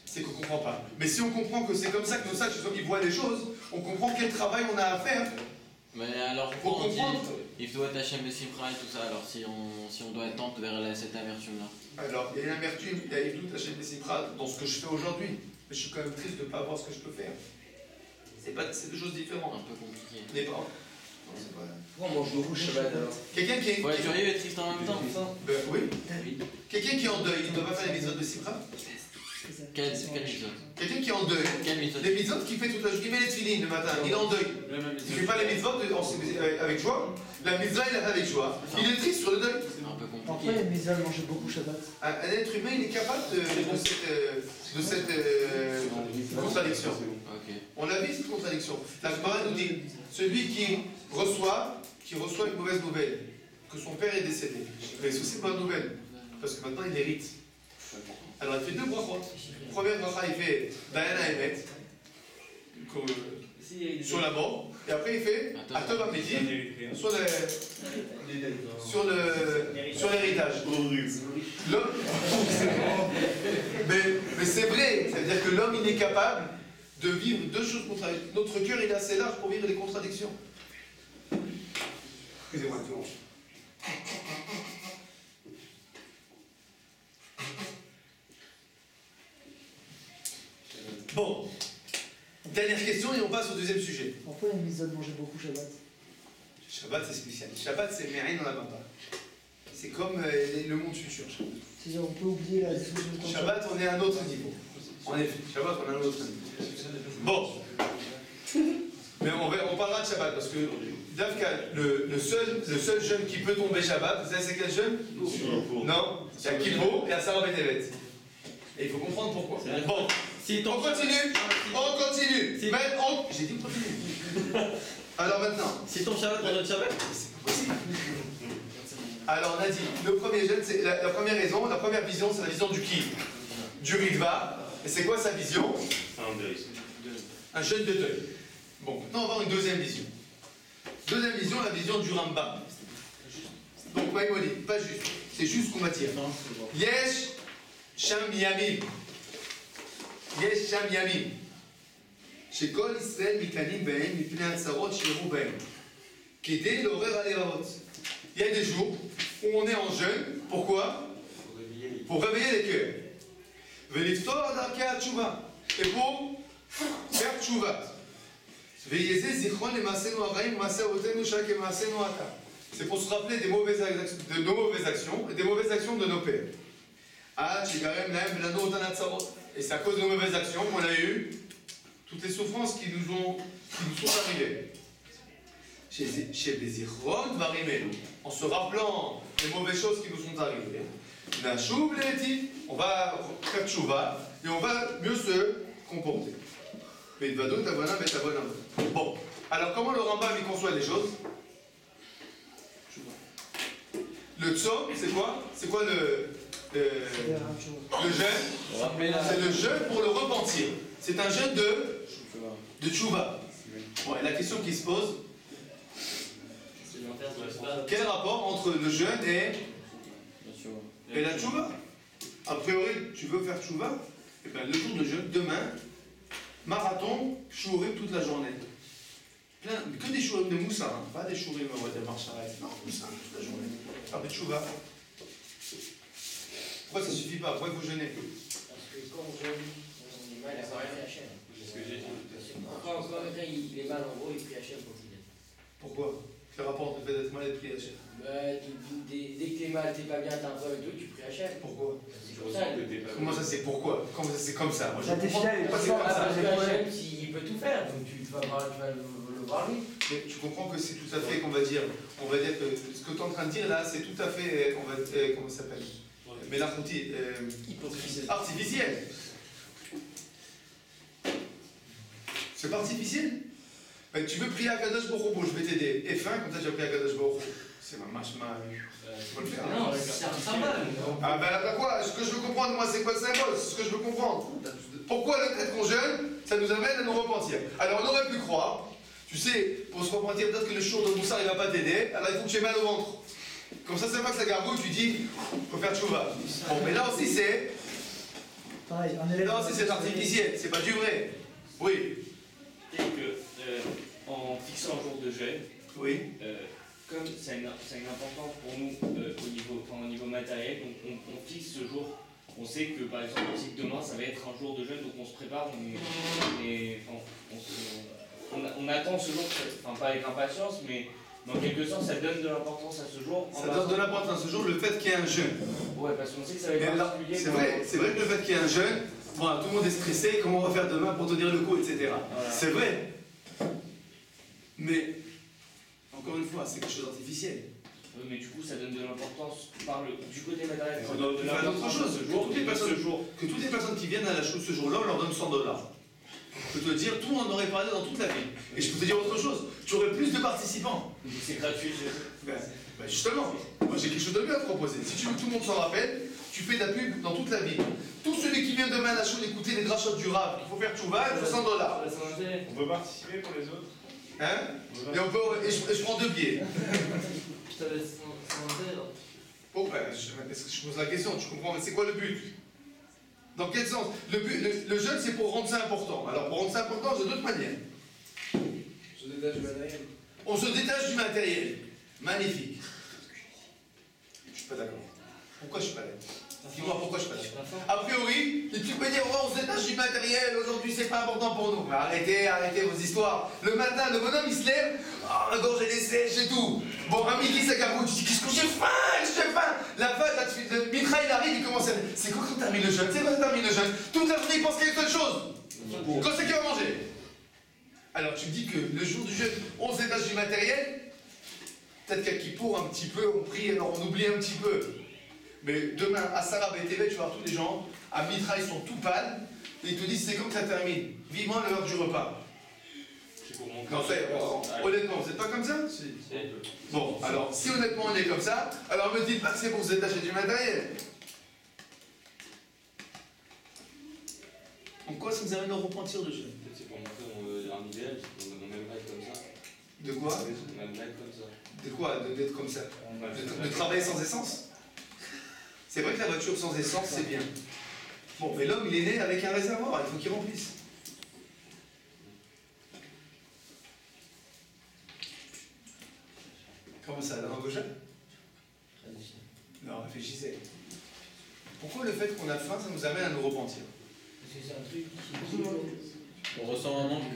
c'est qu'on ne comprend pas. Mais si on comprend que c'est comme ça que nos sages ils voient les choses, on comprend quel travail on a à faire
Mais alors,
pour
pourquoi on dit
comprendre.
il faut être Hachem Bessimra et tout ça, alors si on doit tendre vers cette amertume-là?
Alors, il y a une amertume, il y a une doute à chez Bessimra dans ce que je fais aujourd'hui. Mais je suis quand même triste de ne pas voir ce que je peux faire. C'est deux choses différentes.
Un peu compliqué.
On n'est pas. Non, c'est pas.
Pourquoi on mange le rouge Shabbat alors?
Quelqu'un qui est.
Faut être curieux et triste en même temps.
Ben, oui. Quelqu'un qui est en deuil, il ne doit pas faire les mitzvot de Simra.
Quel mitzvot?
Quelqu'un qui est en deuil.
Quel mitzvot?
Les mitzvot qu'il fait toute la journée, il met les tefilines le matin, il est en deuil. Il ne fait pas les mitzvot avec joie. La mitzvah, il la fait avec joie. Il est triste sur le deuil.
Un peu
Pourquoi
compliqué.
les Mézal mangeaient beaucoup Shabbat?
Un être humain, il est capable de cette contradiction.
Ok.
On l'a vu cette contradiction. La Gemara nous dit celui qui reçoit une mauvaise nouvelle, que son père est décédé. Mais c'est aussi une bonne nouvelle, parce que maintenant il hérite. Alors il fait 2 brachot. Première bracha, il fait Dayana Emet, sur la mort, et après il fait Atov Amedi, sur l'héritage. L'homme, mais c'est vrai, c'est-à-dire que l'homme il est capable de vivre 2 choses contradictoires. Notre cœur il est assez large pour vivre les contradictions. Excusez-moi, tout le monde. Bon, dernière question et on passe au deuxième sujet.
Pourquoi les Mézal mangeaient beaucoup Shabbat?
Shabbat c'est spécial. Shabbat c'est Merin dans la Baba. C'est comme le monde futur.
C'est-à-dire on peut oublier la discussion de temps.
Shabbat on est à un autre niveau. En effet, Shabbat on est à un autre niveau. Bon. Mais on parlera de Shabbat parce que Davka, le seul jeune qui peut tomber Shabbat, vous savez c'est quel jeune? Non, c'est à Kippo et à Sarah Benevet. Et il faut comprendre pourquoi. Bon,
Si
on continue. On continue.
Si-
J'ai dit on continue. Alors maintenant,
Si ton Shabbat pour notre Shabbat?
c'est pas possible. Alors on a dit, le premier jeune, c'est la première raison, la première vision, c'est la vision du qui? Du Ritva. Et c'est quoi sa vision?
C'est un deuil.
Un jeune de deuil. Bon, maintenant on va voir une deuxième vision. Deuxième vision, la vision du Rambam. Donc Maïmonide, pas juste. C'est juste ce qu'on va dire. Yesh Sham Yamim. Yesh Sham Yamim. שכל ישראל מתענים בהם מפני הצרות שיראו בהם, כדי לעורר הלבבות. Il y a des jours où on est en jeûne, pourquoi? Pour réveiller les cœurs. ולפתור דרכי התשובה, et pour faire תשובה. ויהיה זיכרון למעשינו הרעים ומעשי אבותינו שהיה כמעשינו עתה. C'est pour se rappeler de nos mauvaises actions et des mauvaises actions de nos pères. עד שיגרם להם ולנו אותן הצרות. Et c'est à cause de nos mauvaises actions qu'on a eu toutes les souffrances qui nous sont arrivées. Chez les Zichron Varimelu, en se rappelant les mauvaises choses qui nous sont arrivées, on va faire tchouva et on va mieux se comporter. Bon, alors comment le Rambam il conçoit les choses? Le tzom, c'est quoi? C'est quoi le jeûne? C'est le jeûne pour le repentir. C'est un jeûne de tchouva. Bon, et la question qui se pose, quel rapport entre le jeûne et la tchouva? A priori, tu veux faire tchouva? Et bien, le jour de jeûne, demain, marathon, chourim toute la journée. Que des chourim de moussa, hein, pas des chourim de marcharet. Non, moussa toute la journée. Faire des tchouva. Pourquoi ça ne suffit pas? Pourquoi il faut jeûner?
Parce que quand on jeûne, on est mal à voir la chaîne.
C'est ce que j'ai dit.
Quand il qu'il est mal, en gros, il prie Hachem pour qu'il aide.
Pourquoi? Quel rapport entre le fait d'être mal et de prier Hachem?
Dès que t'es mal, t'es pas bien, t'as un problème et tout, tu pries Hachem.
Pourquoi?
C'est comme ça.
Comment ça c'est pourquoi? Comment ça c'est comme ça? Moi,
La
comprends
défilade est
pourquoi
pas
c'est comme ça.
Parce que Hachem, il peut tout faire, donc tu vas le voir lui.
Mais tu comprends que c'est tout à fait, on va dire que ce que tu es en train de dire là, c'est tout à fait, comment ça s'appelle? Mais l'artificiel. Artificiel. C'est pas artificiel. Ben, tu veux prier à Kadosh Baruch Hu, je vais t'aider. F1, comme ça tu vas prier à Kadosh Baruch Hu. C'est ma mâche, tu peux le faire.
Non, c'est un symbole.
Ah ben là, quoi? Ce que je veux comprendre, moi, c'est quoi le symbole? C'est ce que je veux comprendre. Pourquoi le fait qu'on jeûne, ça nous amène à nous repentir? Alors on aurait pu croire, tu sais, pour se repentir, peut-être que le jour de Moussard, il va pas t'aider, alors il faut que tu aies mal au ventre. Comme ça, c'est pas que ça gargouille, tu dis, faut faire tchouva. Bon, mais là aussi, c'est.
Pareil, un élève.
Là aussi, c'est artificiel, c'est pas du vrai. Oui.
Et que, en fixant un jour de jeûne,
Oui.
comme ça a une importance pour nous au niveau matériel, donc on fixe ce jour. On sait que par exemple, on sait que demain ça va être un jour de jeûne, donc on se prépare, on attend ce jour, enfin pas avec impatience, mais dans quelque sorte ça donne de l'importance à ce jour.
Ça donne de l'importance à ce jour le fait qu'il y ait un jeûne.
Ouais, parce qu'on sait que ça va être particulier.
C'est vrai que le fait qu'il y ait un jeûne, voilà, tout le monde est stressé, comment on va faire demain pour tenir le coup, etc.
Voilà.
C'est vrai. Mais, encore une fois, c'est quelque chose d'artificiel.
Mais du coup ça donne de l'importance du côté matériel.
On doit faire autre chose. Que toutes les personnes qui viennent à la chose ce jour-là, on leur donne 100 $. Je peux te dire, tout le monde en aurait parlé dans toute la ville. Et je peux te dire autre chose, tu aurais plus de participants.
C'est gratuit.
Ben, justement, moi j'ai quelque chose de mieux à te proposer. Si tu veux que tout le monde s'en rappelle, tu fais de la pub dans toute la ville. Tout celui qui vient demain à la chose d'écouter les drachotes du Rav, il faut faire tchouva, il faut 100 $.
On peut participer pour les autres?
Hein? Et je prends 2 billets. Pourquoi? Est-ce que je pose la question, tu comprends? Mais c'est quoi le but? Dans quel sens? Le jeûne, c'est pour rendre ça important. Alors, pour rendre ça important, j'ai d'autres manières.
Je détache du matériel.
On se détache du matériel. Magnifique. Je suis pas d'accord. Pourquoi je suis pas d'accord? Dis-moi pourquoi je suis pas d'accord. A priori, tu peux dire, oh, on se détache du matériel, aujourd'hui c'est pas important pour nous. Mais arrêtez vos histoires. Le matin, le bonhomme il se lève, oh, la gorge elle est sèche et tout. Bon, à midi ça gargouille, tu dis, qu'est-ce que j'ai faim? Le mitra il arrive, il commence à dire, c'est quoi quand termine le jeûne? C'est quoi quand termine le jeûne? Toute la journée il pense qu'à une seule chose. Quand c'est qu'il va manger? Alors tu me dis que le jour du jeûne, on se détache du matériel. Peut-être qu'à Kippour un petit peu, on prie, alors on oublie un petit peu. Mais demain, à Sarah BTV, tu vas voir tous les gens, à Mitra, ils sont tout pâles, et ils te disent c'est quand que ça termine. Vivement l'heure du repas.
C'est pour montrer.
Non, honnêtement, vous n'êtes pas comme ça? Bon, alors, si honnêtement on est comme ça, alors me dites pas que c'est pour vous détacher du matériel. En quoi ça nous amène au repentir de jeûne?
C'est pour montrer un idéal, c'est qu'on aimerait être comme ça.
De quoi?
On aimerait être comme ça.
De quoi? D'être comme ça? De travailler sans essence? C'est vrai que la voiture sans essence, c'est bien. Bon, mais l'homme, il est né avec un réservoir, il faut qu'il remplisse. Comment ça, la langue gauche? Non, réfléchissez. Pourquoi le fait qu'on a faim, ça nous amène à nous repentir?
Parce que c'est un truc qui.
On ressent un manque.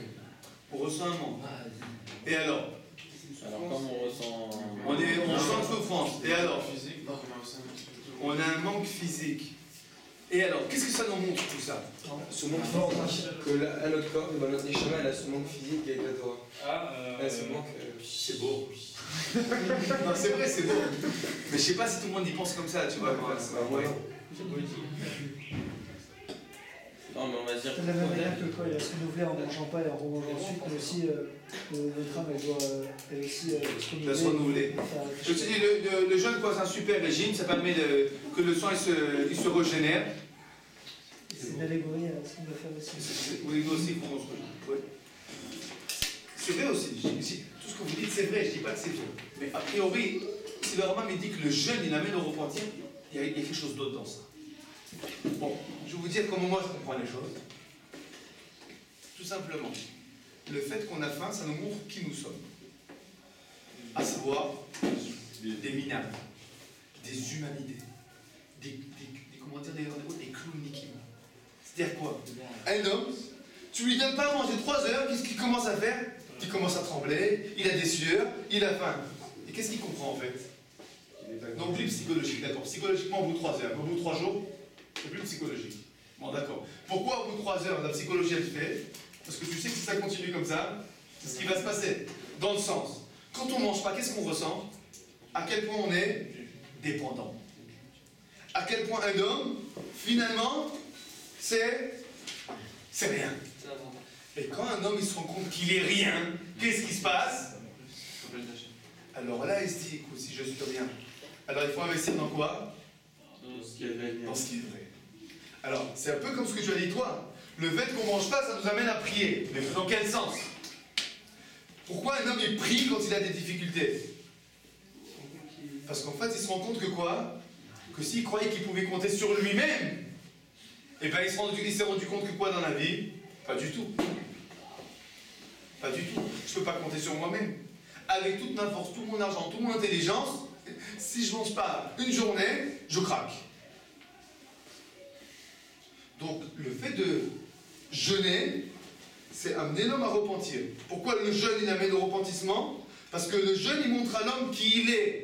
On ressent un manque. Et alors?
Alors comme on ressent...
On sent une souffrance. Et alors? On a un manque physique. Et alors, qu'est-ce que ça nous montre tout ça?
Ce manque physique, que à notre corps, notre neshama, elle a ce manque physique avec la Torah. Elle a ce manque.
C'est beau. Non, c'est vrai, c'est beau. Mais je sais pas si tout le monde y pense comme ça, tu vois. Ouais.
Non mais on va dire...
De la même manière que quoi, il va se renouveler en mangeant pas et en remangeant ensuite, mais aussi notre âme, elle doit elle aussi
se renouveler. Je te dis, le jeûne, quoi, c'est un super régime, ça permet que le sang il se régénère.
C'est une allégorie à ce qu'on doit faire aussi.
Oui, nous aussi, il faut qu'on se régénère. Ouais. C'est vrai aussi. Tout ce que vous dites, c'est vrai, je dis pas que c'est faux. Mais a priori, si le Rambam me dit que le jeûne, il amène au repentir, il y a quelque chose d'autre dans ça. Bon, je vais vous dire comment moi je comprends les choses. Tout simplement, le fait qu'on a faim, ça nous montre qui nous sommes. À savoir, des minables, des humanités, des clownikim. C'est-à-dire quoi? Un homme, tu lui donnes pas à manger 3 heures, qu'est-ce qu'il commence à faire? qui commence à trembler, il a des sueurs, il a faim. Et qu'est-ce qu'il comprend en fait? Donc plus psychologique, d'accord. Psychologiquement, au bout de 3 heures, au bout de 3 jours, c'est plus psychologique. Bon, d'accord. Pourquoi au bout de 3 heures, la psychologie elle fait? Parce que tu sais que si ça continue comme ça, c'est ce qui va se passer. Dans le sens, quand on ne mange pas, qu'est-ce qu'on ressent? À quel point on est dépendant. À quel point un homme, finalement, c'est rien. Et quand un homme il se rend compte qu'il est rien, qu'est-ce qui se passe? Alors là, il se dit, écoute, si je suis rien, alors il faut investir dans quoi?
Dans ce qui est vrai.
Dans ce qui est vrai. Alors, c'est un peu comme ce que tu as dit toi. Le fait qu'on ne mange pas, ça nous amène à prier. Mais dans quel sens? Pourquoi un homme il prie quand il a des difficultés? Parce qu'en fait, il se rend compte que quoi? Que s'il croyait qu'il pouvait compter sur lui-même, et bien il s'est rendu compte que quoi dans la vie? Pas du tout. Pas du tout. Je ne peux pas compter sur moi-même. Avec toute ma force, tout mon argent, toute mon intelligence, si je ne mange pas une journée, je craque. Donc le fait de jeûner, c'est amener l'homme à repentir. Pourquoi le jeûne il amène au repentissement? Parce que le jeûne il montre à l'homme qui il est.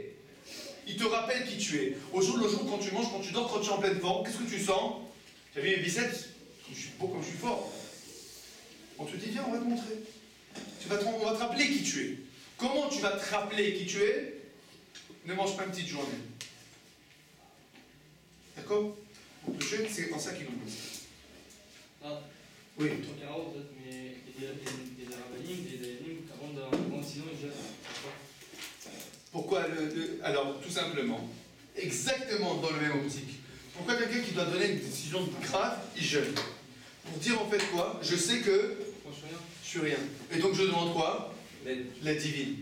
Il te rappelle qui tu es. Au jour le jour, quand tu manges, quand tu dors, quand tu es en pleine forme, qu'est-ce que tu sens? Tu as vu mes biceps? Je suis beau comme je suis fort. On te dit viens, on va te montrer. On va te rappeler qui tu es. Comment tu vas te rappeler qui tu es? Ne mange pas une petite journée. D'accord? Le jeûne, c'est en ça qu'il nous pousse.
Ah,
Oui.
Trop carreau peut-être, mais des arabanim, des dayanim, avant de 6 ans, ils jeûnent.
Pourquoi alors, tout simplement, exactement dans le même optique. Pourquoi quelqu'un qui doit donner une décision grave, il jeûne? Pour dire en fait quoi? Je sais que
Moi, je suis rien.
je suis rien. Et donc je demande quoi? L'aide divine.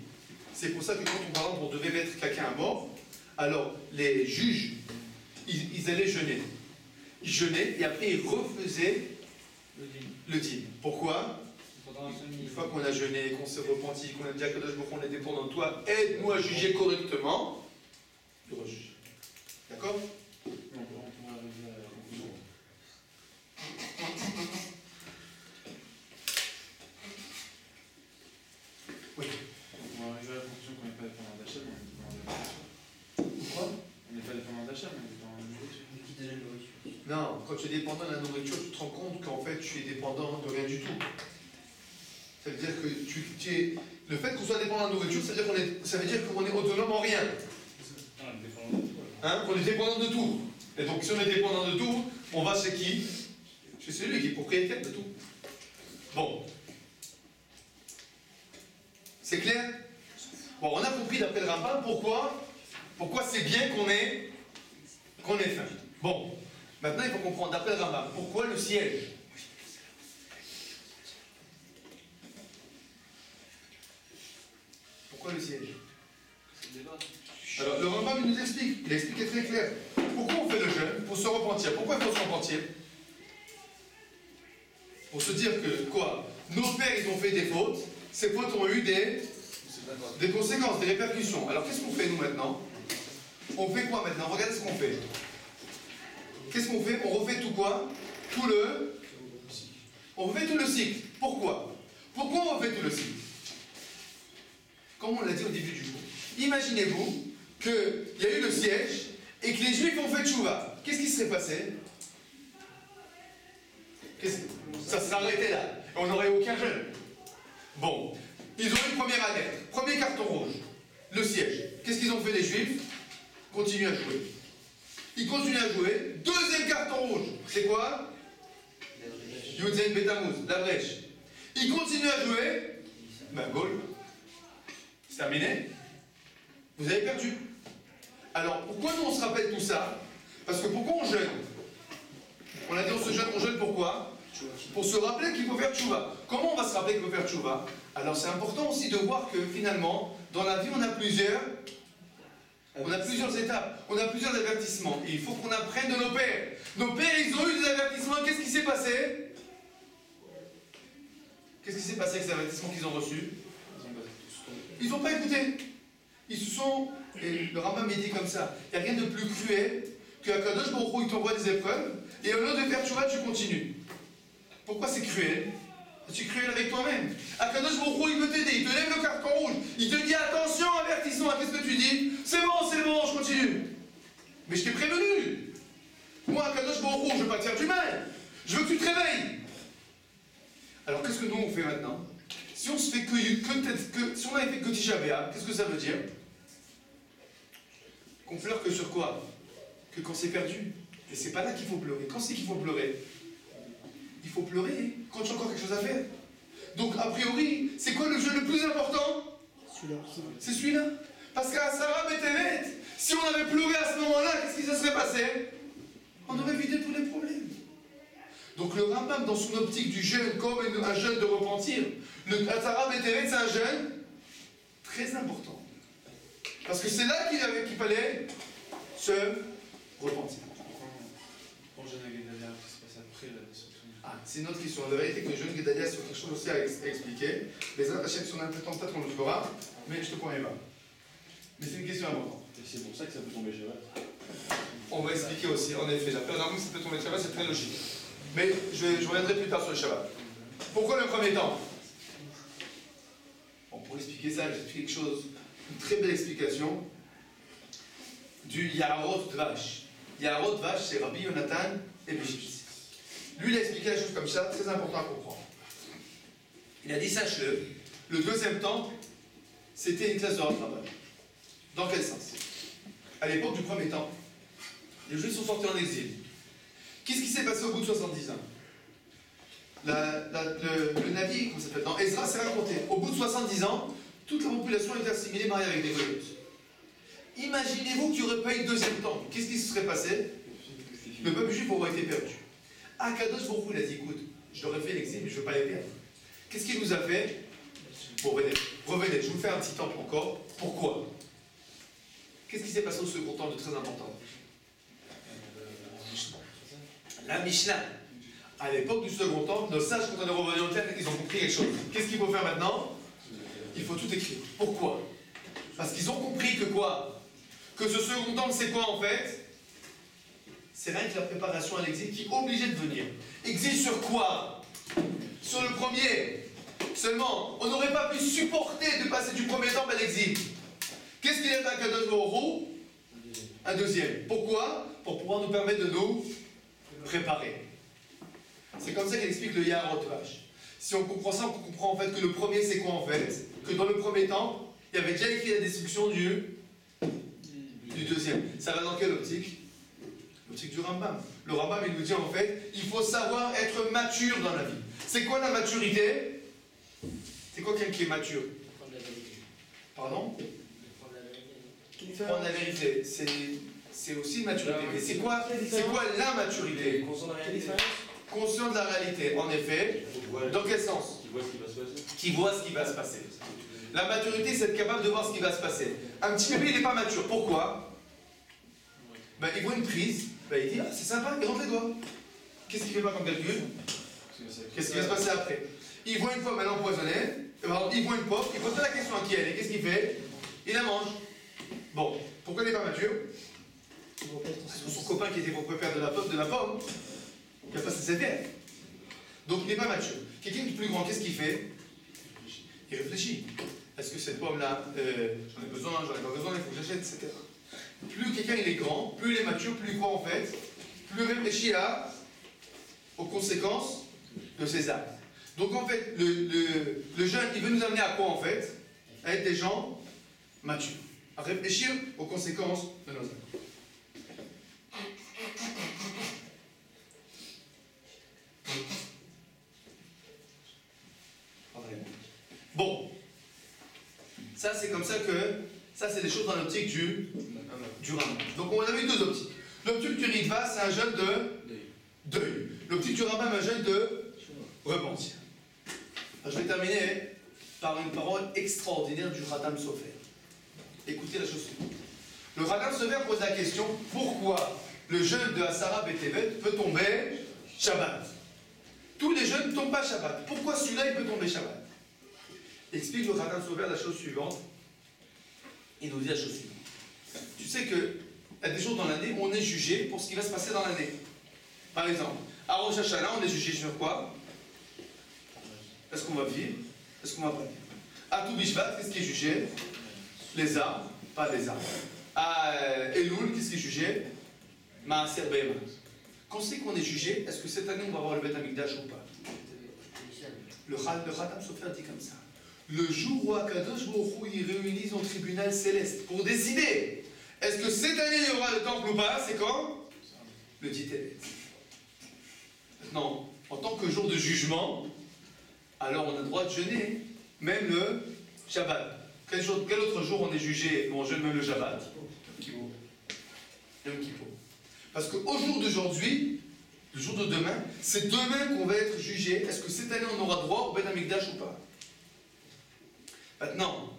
C'est pour ça que quand par exemple on devait mettre quelqu'un à mort, alors les juges, ils allaient jeûner. Ils jeûnaient et après ils refaisaient le dîme. Pourquoi? Une fois qu'on a jeûné, qu'on s'est repenti, qu'on a dit à Kadosh Baruch Hu, on est dépendant de toi, aide-nous à juger correctement, il rejuge. D'accord? Oui.
On va arriver à la conclusion qu'on n'est pas dépendant d'achat, mais on est dépendant de la nourriture.
Pourquoi?
On n'est pas dépendant d'achat, mais on est dépendant de la nourriture.
Non, quand tu es dépendant de la nourriture, tu te rends compte qu'en fait tu es dépendant de rien du tout. Ça veut dire que le fait qu'on soit dépendant de la nourriture, ça veut dire qu'on est autonome en rien. Hein? On est dépendant de tout. Et donc si on est dépendant de tout, on va chez qui? Chez celui qui est propriétaire de tout. Bon. C'est clair? Bon, on a compris d'après le Rambam pourquoi c'est bien qu'on ait faim. Bon, maintenant il faut comprendre d'après le Rambam pourquoi le siège. Pourquoi le siège? Alors le Rambam il nous explique, il explique très clair. Pourquoi on fait le jeûne? Pour se repentir. Pourquoi il faut se repentir? Pour se dire que quoi? Nos pères ils ont fait des fautes, ces fautes ont eu des conséquences, des répercussions. Alors qu'est-ce qu'on fait nous maintenant? On fait quoi maintenant? Regardez ce qu'on fait. Qu'est-ce qu'on fait? On refait tout quoi? On refait tout le cycle. Pourquoi? Pourquoi on refait tout le cycle? Comme on l'a dit au début du cours. Imaginez-vous qu'il y a eu le siège et que les Juifs ont fait tchouva. Qu'est-ce qui serait passé? Ça serait arrêté là. On n'aurait aucun jeûne. Bon, ils ont eu une première alerte. Premier carton rouge. Le siège. Qu'est-ce qu'ils ont fait les Juifs? Continuent à jouer. Ils continuent à jouer. Deuxième carton rouge. C'est quoi? Yudzen Betamuz, la brèche. Ils continuent à jouer. Ben, goal. C'est terminé. Vous avez perdu. Alors, pourquoi nous on se rappelle tout ça? Parce que pourquoi on jeûne? On a dit on jeûne pourquoi? Pour se rappeler qu'il faut faire tchouva. Comment on va se rappeler qu'il faut faire tchouva? Alors c'est important aussi de voir que finalement, dans la vie on a plusieurs étapes, on a plusieurs avertissements. Et il faut qu'on apprenne de nos pères. Nos pères ils ont eu des avertissements, qu'est-ce qui s'est passé? Qu'est-ce qui s'est passé avec ces avertissements qu'ils ont reçus? Ils n'ont pas écouté. Ils se sont... Et le Rambam dit comme ça, il n'y a rien de plus cruel qu'à Kadosh Baruch Hu, il t'envoie des épreuves, et au lieu de faire tchouva, tu continues. Pourquoi c'est cruel? Tu es cruel avec toi-même. Akadosh Baruch Hu, il veut t'aider, il te lève le carton rouge, il te dit attention, avertissement, qu'est-ce que tu dis? C'est bon, je continue. Mais je t'ai prévenu. Moi, Akadosh Baruch Hu, je veux pas te faire du mal. Je veux que tu te réveilles. Alors qu'est-ce que nous on fait maintenant? Si on se fait si on avait fait que Tisha B'Av, qu'est-ce que ça veut dire? Qu'on pleure que sur quoi? Que quand c'est perdu. Et c'est pas là qu'il faut pleurer. Quand c'est qu'il faut pleurer? Il faut pleurer quand tu as encore quelque chose à faire. Donc, a priori, c'est quoi le jeu le plus important?
Celui-là.
C'est celui-là. Parce qu'à Sarah Betevet, si on avait pleuré à ce moment-là, qu'est-ce qui se serait passé? On aurait vidé tous les problèmes. Donc, le Rambam, dans son optique du jeûne comme un jeûne de repentir, le Sarah Betevet, c'est un jeûne très important. Parce que c'est là qu'il fallait se repentir.
Pour le jeûne à Guédalia, qu'est-ce qui se passe après la destruction?
Ah, c'est une autre question. La vérité que le jeûne Guédalia, c'est quelque chose aussi à expliquer. Les attachés, si on a un peu de temps, peut-être on le fera, mais je te promets pas. Mais c'est une question importante.
Et c'est pour ça que ça peut tomber Shabbat.
On va expliquer aussi, en effet, la période où ça peut tomber le Shabbat, c'est très logique. Mais je reviendrai plus tard sur le Shabbat. Pourquoi le premier temps? Bon, pour expliquer ça, j'explique quelque chose, une très belle explication du Yaharot Dvash. Yaharot Dvash, c'est Rabbi Yonatan et Bishbis. Lui, il a expliqué la chose comme ça, très important à comprendre. Il a dit, sache-le, le deuxième temple, c'était une classe de rattrapage. Dans quel sens? À l'époque du premier temple, les Juifs sont sortis en exil. Qu'est-ce qui s'est passé au bout de 70 ans? Le Navi, comment ça s'appelle? Dans Ezra, s'est raconté. Au bout de 70 ans, toute la population était assimilée, mariée avec des goyotes. Imaginez-vous qu'il n'y aurait pas eu de deuxième temple. Qu'est-ce qui se serait passé? Le peuple juif aurait été perdu. Akadosh Baruch Hu, il a dit, écoute, je leur ai fait l'exil, mais je ne veux pas les perdre. Qu'est-ce qu'il nous a fait? Bon, revenez, je vous fais un petit temple encore. Pourquoi? Qu'est-ce qui s'est passé au second temple de très important? La Mishnah. À l'époque du second temple, nos sages, quand on est revenu en terre, ils ont compris quelque chose. Qu'est-ce qu'il faut faire maintenant? Il faut tout écrire. Pourquoi? Parce qu'ils ont compris que quoi? Que ce second temple, c'est quoi en fait? C'est rien que la préparation à l'exil qui est obligé de venir. Exil sur quoi? Sur le premier. Seulement, on n'aurait pas pu supporter de passer du premier temple à l'exil. Qu'est-ce qu'il y a à Kadosh Baruch Hu? Un deuxième. Pourquoi? Pour pouvoir nous permettre de nous préparer. C'est comme ça qu'il explique le Yaharot Vash. Si on comprend ça, on comprend en fait que le premier c'est quoi en fait? Que dans le premier temple, il y avait déjà écrit la destruction du deuxième. Ça va dans quelle optique? L'optique du Rambam. Le Rambam il nous dit en fait, il faut savoir être mature dans la vie. C'est quoi la maturité? C'est quoi quelqu'un qui est mature? Pardon? Prendre la vérité. C'est aussi une maturité. Mais c'est quoi la maturité? Conscient de la réalité. En effet, dans quel sens? Qui voit ce qui va se passer. La maturité, c'est être capable de voir ce qui va se passer. Un petit bébé, il n'est pas mature. Pourquoi? Ben, il voit une prise, ben, il dit, ah, c'est sympa, il rentre les doigts. Qu'est-ce qu'il fait pas comme calcul? Qu'est-ce qui va se passer après? Il voit une pomme, elle est empoisonnée, il voit une pomme, il pose pas la question à qui elle est. Qu'est-ce qu'il fait? Il la mange. Bon, pourquoi il n'est pas mature? C'est son copain qui était propriétaire de la pomme, il n'a pas ses affaires. Donc il n'est pas mature. Quelqu'un qui est plus grand, qu'est-ce qu'il fait? Il réfléchit. Est-ce que cette pomme-là, j'en ai besoin, j'en ai pas besoin, il faut que j'achète, etc. Plus quelqu'un il est grand, plus il est mature, plus il croit en fait, plus il réfléchit aux conséquences de ses actes. Donc en fait, le jeune, il veut nous amener à quoi en fait? À être des gens matures. À réfléchir aux conséquences de nos actes. Bon, ça c'est comme ça que, ça c'est des choses dans l'optique du Rambam. Donc on a vu deux optiques. L'optique du Ritva, c'est un jeûne de deuil. L'optique du Rambam, un jeûne de repentir. Alors, je vais terminer par une parole extraordinaire du Khatam Sofer. Écoutez la chose suivante. Le Khatam Sofer pose la question, pourquoi le jeûne de Asara Betevet peut tomber Shabbat? Tous les jeûnes ne tombent pas Shabbat. Pourquoi celui-là il peut tomber Shabbat? Explique le Khatam Sofer la chose suivante. Il nous dit la chose suivante. Tu sais qu'il y a des jours dans l'année où on est jugé pour ce qui va se passer dans l'année. Par exemple, à Rosh Hashanah, on est jugé sur quoi? Est-ce qu'on va vivre? Est-ce qu'on va pas vivre? À tout Bishvat, qu'est-ce qui est jugé? Les arbres, pas les arbres. À Elul, qu'est-ce qui est jugé? Maaser Behema. Quand c'est qu'on est jugé, est-ce que cette année on va avoir le Beth Amikdash ou pas? Le Khatam Sofer dit comme ça. Le jour où Akadosh Baruch Hu il réunit son tribunal céleste pour décider est-ce que cette année il y aura le temple ou pas, c'est quand? Le 10 Tevet. Maintenant, en tant que jour de jugement, alors on a le droit de jeûner, même le Shabbat. Quel autre jour on est jugé où on jeûne même le Shabbat? Yom Kippour. Parce qu'au jour d'aujourd'hui, le jour de demain, c'est demain qu'on va être jugé. Est-ce que cette année on aura droit au Beth Amikdash ou pas? Maintenant,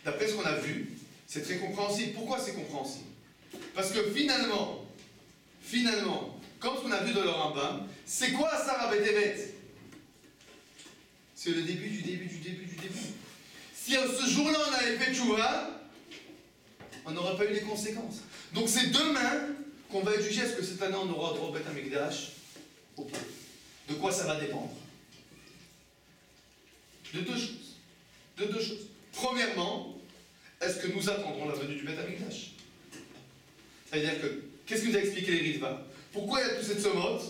d'après ce qu'on a vu, c'est très compréhensible. Pourquoi c'est compréhensible? Parce que finalement, comme ce qu'on a vu dans le Rambam, c'est quoi Sarah Betevet? C'est le début du début. Si ce jour-là on avait fait tchouva, on n'aurait pas eu les conséquences. Donc c'est demain qu'on va être jugé. Est-ce que cette année on aura droit au Beth Amikdash ou pas? De quoi ça va dépendre? De deux choses. Premièrement, est-ce que nous attendrons la venue du Beth Amikdash? C'est-à-dire que, qu'est-ce que nous a expliqué les Ritva? Pourquoi il y a toute cette sommote?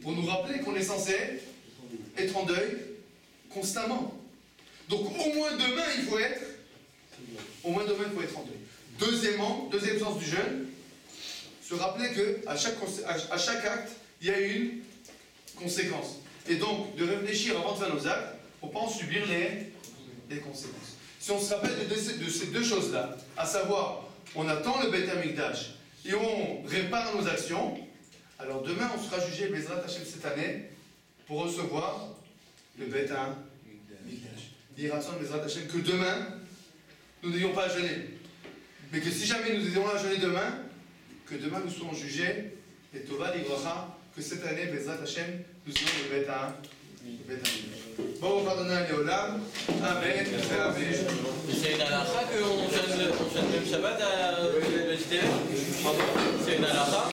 Pour nous rappeler qu'on est censé être en deuil constamment. Donc au moins demain il faut être en deuil. Deuxième sens du jeûne, se rappeler qu'à chaque acte, il y a une conséquence. Et donc de réfléchir avant de faire nos actes, pour ne pas en subir les conséquences. Si on se rappelle de ces deux choses-là, à savoir, on attend le Beth Amikdash et on répare nos actions, alors demain on sera jugé Bezrat Hashem cette année pour recevoir le Beth Amikdash. Dira-t-on Bezrat Hashem que demain nous n'ayons pas à jeûner, mais que si jamais nous ayons à jeûner demain, que demain nous serons jugés et Tova Libracha, que cette année Bezrat Hashem nous serons le Beth Amikdash. Bon, on va donner un Léolam. Amen. Amen.
C'est une halakha qu'on jeûne même Shabbat à le JTF? C'est une halakha?